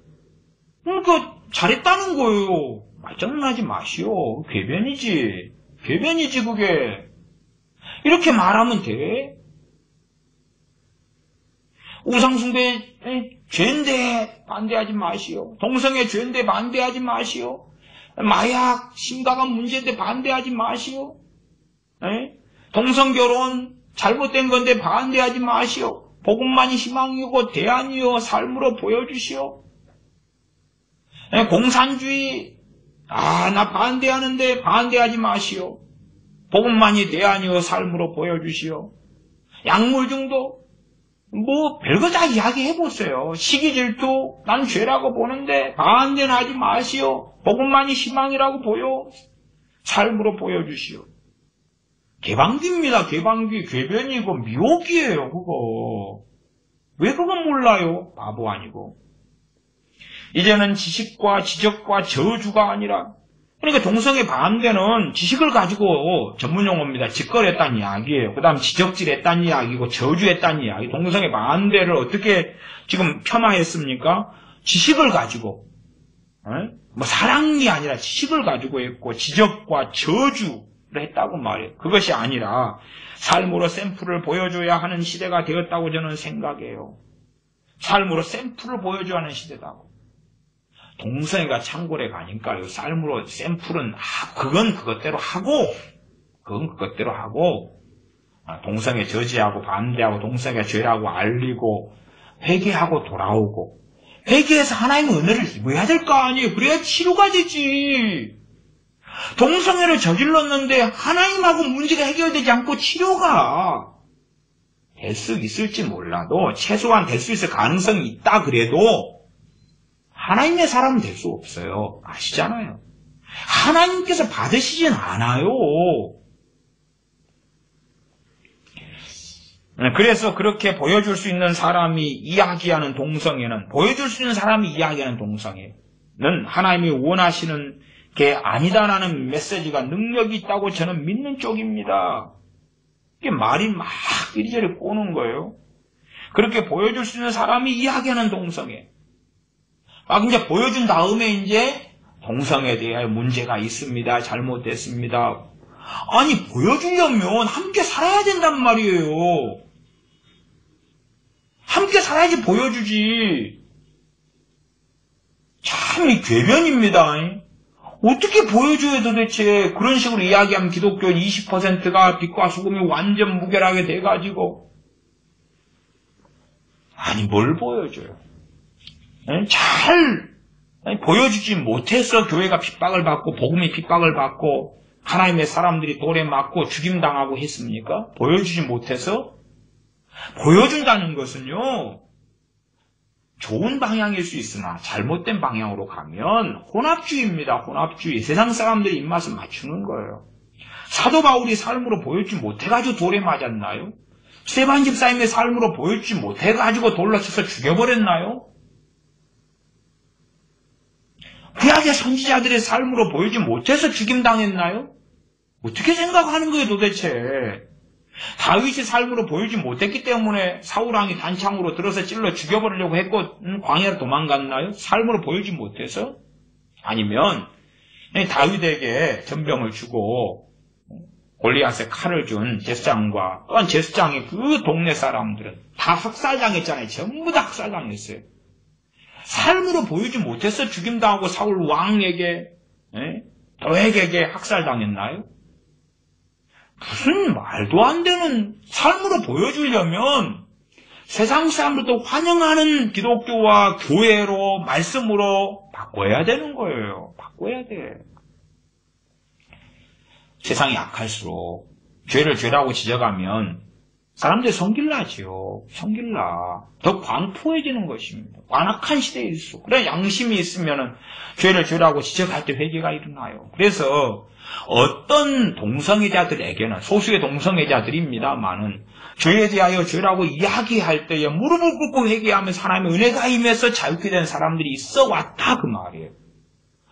그러니까 잘했다는 거예요. 말장난하지 마시오. 궤변이지 그게. 이렇게 말하면 돼. 우상숭배 죄인데 반대하지 마시오. 동성애 죄인데 반대하지 마시오. 마약 심각한 문제인데 반대하지 마시오. 동성결혼 잘못된 건데 반대하지 마시오. 복음만이 희망이고 대안이요 삶으로 보여주시오. 공산주의 나 반대하는데 반대하지 마시오. 복음만이 대안이요 삶으로 보여주시오. 약물 중독, 별거 다 이야기해보세요. 시기 질투, 난 죄라고 보는데 반대는 하지 마시오. 복음만이 희망이라고 보여. 삶으로 보여주시오. 개방기입니다. 개방기. 궤변이고 미혹이에요. 그거. 왜 그건 몰라요? 바보 아니고. 이제는 지식과 지적과 저주가 아니라, 그러니까 동성애 반대는 지식을 가지고 전문용어입니다. 짓거렸다는 이야기예요. 그 다음 지적질했다는 이야기고 저주했다는 이야기. 동성애 반대를 어떻게 지금 폄하했습니까? 지식을 가지고, 사랑이 아니라 지식을 가지고 했고 지적과 저주를 했다고 말해요. 그것이 아니라 삶으로 샘플을 보여줘야 하는 시대가 되었다고 저는 생각해요. 삶으로 샘플을 보여줘야 하는 시대다고. 동성애가 창궐에 가니까요. 삶으로 샘플은 그건 그것대로 하고 동성애 저지하고 반대하고 동성애 죄라고 알리고 회개하고 돌아오고 회개해서 하나님의 은혜를 입어야 될 거 아니에요. 그래야 치료가 되지. 동성애를 저질렀는데 하나님하고 문제가 해결되지 않고 치료가 될 수 있을지 몰라도 최소한 될 수 있을 가능성이 있다 그래도 하나님의 사람은 될 수 없어요. 아시잖아요. 하나님께서 받으시진 않아요. 그래서 그렇게 보여줄 수 있는 사람이 이야기하는 동성애는, 보여줄 수 있는 사람이 이야기하는 동성애는 하나님이 원하시는 게 아니다라는 메시지가 능력이 있다고 저는 믿는 쪽입니다. 이게 말이 막 이리저리 꼬는 거예요. 그렇게 보여줄 수 있는 사람이 이야기하는 동성애. 이제 보여준 다음에 이제 동성애에 대해 문제가 있습니다. 잘못됐습니다. 아니, 보여주려면 함께 살아야 된단 말이에요. 함께 살아야지 보여주지. 참, 이 궤변입니다. 어떻게 보여줘야 도대체 그런 식으로 이야기하면 기독교 20%가 빛과 소금이 완전 무결하게 돼가지고. 아니, 뭘 보여줘요? 잘 보여주지 못해서 교회가 핍박을 받고 복음이 핍박을 받고 하나님의 사람들이 돌에 맞고 죽임당하고 했습니까? 보여주지 못해서? 보여준다는 것은요, 좋은 방향일 수 있으나 잘못된 방향으로 가면 혼합주의입니다. 혼합주의. 세상 사람들이 입맛을 맞추는 거예요. 사도 바울이 삶으로 보여주지 못해가지고 돌에 맞았나요? 스데반 집사님의 삶으로 보여주지 못해가지고 돌로 쳐서 죽여버렸나요? 구약의 선지자들의 삶으로 보여주지 못해서 죽임당했나요? 어떻게 생각하는 거예요 도대체? 다윗이 삶으로 보여주지 못했기 때문에 사울왕이 단창으로 들어서 찔러 죽여버리려고 했고 광야로 도망갔나요? 삶으로 보여주지 못해서? 아니면 다윗에게 전병을 주고 골리앗에 칼을 준 제사장과 또한 제사장의 그 동네 사람들은 다 학살당했잖아요. 전부 다 학살당했어요. 삶으로 보이지 못해서 죽임당하고 사울 왕에게, 도액에게 학살당했나요? 무슨 말도 안 되는 삶으로 보여주려면 세상 사람들도 환영하는 기독교와 교회로, 말씀으로 바꿔야 되는 거예요. 바꿔야 돼. 세상이 약할수록 죄를 죄라고 지적하면 사람들이 성길나지요. 성길나. 더 광포해지는 것입니다. 완악한 시대일수록. 그래 양심이 있으면 죄를 죄라고 지적할 때 회개가 일어나요. 그래서 어떤 동성애자들에게는, 소수의 동성애자들입니다만은 죄에 대하여 죄라고 이야기할 때에 무릎을 꿇고 회개하면서 하나님의 은혜가 임해서 자유케 된 사람들이 있어 왔다 그 말이에요.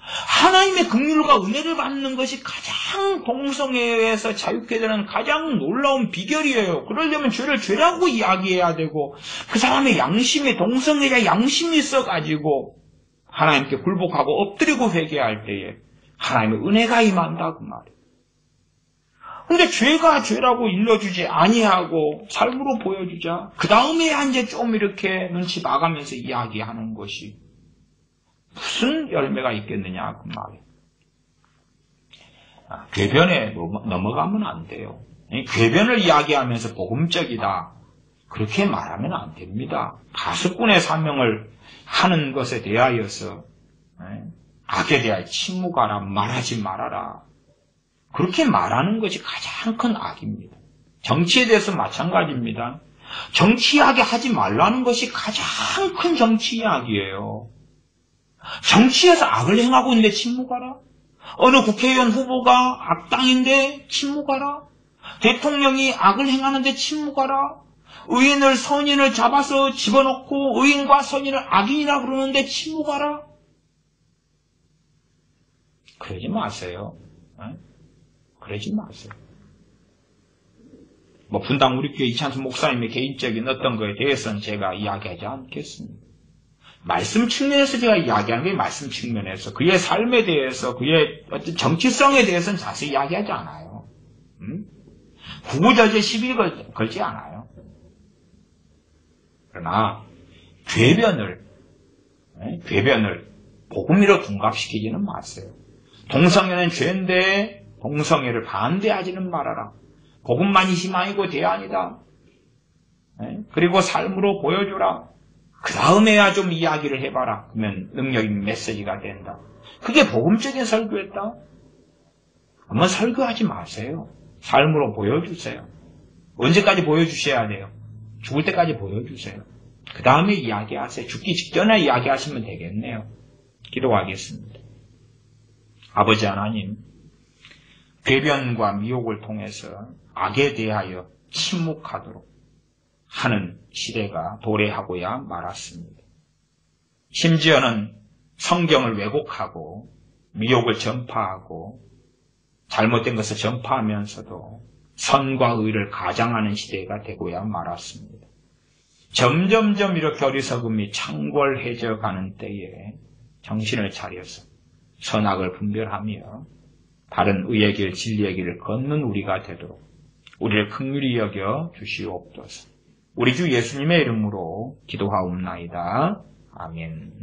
하나님의 긍휼과 은혜를 받는 것이 가장 동성애에서 자유케 되는 가장 놀라운 비결이에요. 그러려면 죄를 죄라고 이야기해야 되고 그 사람의 양심이, 동성애자 양심이 있어가지고 하나님께 굴복하고 엎드리고 회개할 때에 하나님의 은혜가 임한다 그 말이에요. 근데 죄가 죄라고 일러주지 아니하고 삶으로 보여주자 그 다음에 이제 좀 이렇게 눈치 봐가면서 이야기하는 것이 무슨 열매가 있겠느냐 그 말이에요. 궤변에 넘어가면 안 돼요. 궤변을 이야기하면서 복음적이다 그렇게 말하면 안 됩니다. 가수꾼의 사명을 하는 것에 대하여서 악에 대하여 침묵하라, 말하지 말아라 그렇게 말하는 것이 가장 큰 악입니다. 정치에 대해서 마찬가지입니다. 정치 이야기 하지 말라는 것이 가장 큰 정치 이야기예요. 정치에서 악을 행하고 있는데 침묵하라? 어느 국회의원 후보가 악당인데 침묵하라? 대통령이 악을 행하는데 침묵하라? 의인을 선인을 잡아서 집어넣고 의인과 선인을 악인이라 그러는데 침묵하라? 그러지 마세요. 그러지 마세요. 뭐 분당 우리교회 이찬수 목사님의 개인적인 어떤 거에 대해서는 제가 이야기하지 않겠습니다. 말씀 측면에서 제가 이야기하는 게 말씀 측면에서 그의 삶에 대해서 그의 어떤 정치성에 대해서는 자세히 이야기하지 않아요. 구구절절 시비 걸지 않아요. 그러나 궤변을 복음으로 둔갑시키지는 마세요. 동성애는 죄인데 동성애를 반대하지는 말아라. 복음만이 희망이고 대안이다. 그리고 삶으로 보여주라. 그 다음에야 좀 이야기를 해봐라. 그러면 능력인 메시지가 된다. 그게 복음적인 설교였다. 한번 설교하지 마세요. 삶으로 보여주세요. 언제까지 보여주셔야 돼요? 죽을 때까지 보여주세요. 그 다음에 이야기하세요. 죽기 직전에 이야기하시면 되겠네요. 기도하겠습니다. 아버지 하나님, 궤변과 미혹을 통해서 악에 대하여 침묵하도록 하는 시대가 도래하고야 말았습니다. 심지어는 성경을 왜곡하고 미혹을 전파하고 잘못된 것을 전파하면서도 선과 의를 가장하는 시대가 되고야 말았습니다. 점점점 이렇게 어리석음이 창궐해져 가는 때에 정신을 차려서 선악을 분별하며 바른 의의 길, 진리의 길을 걷는 우리가 되도록 우리를 긍휼히 여겨 주시옵소서. 우리 주 예수님의 이름으로 기도하옵나이다. 아멘.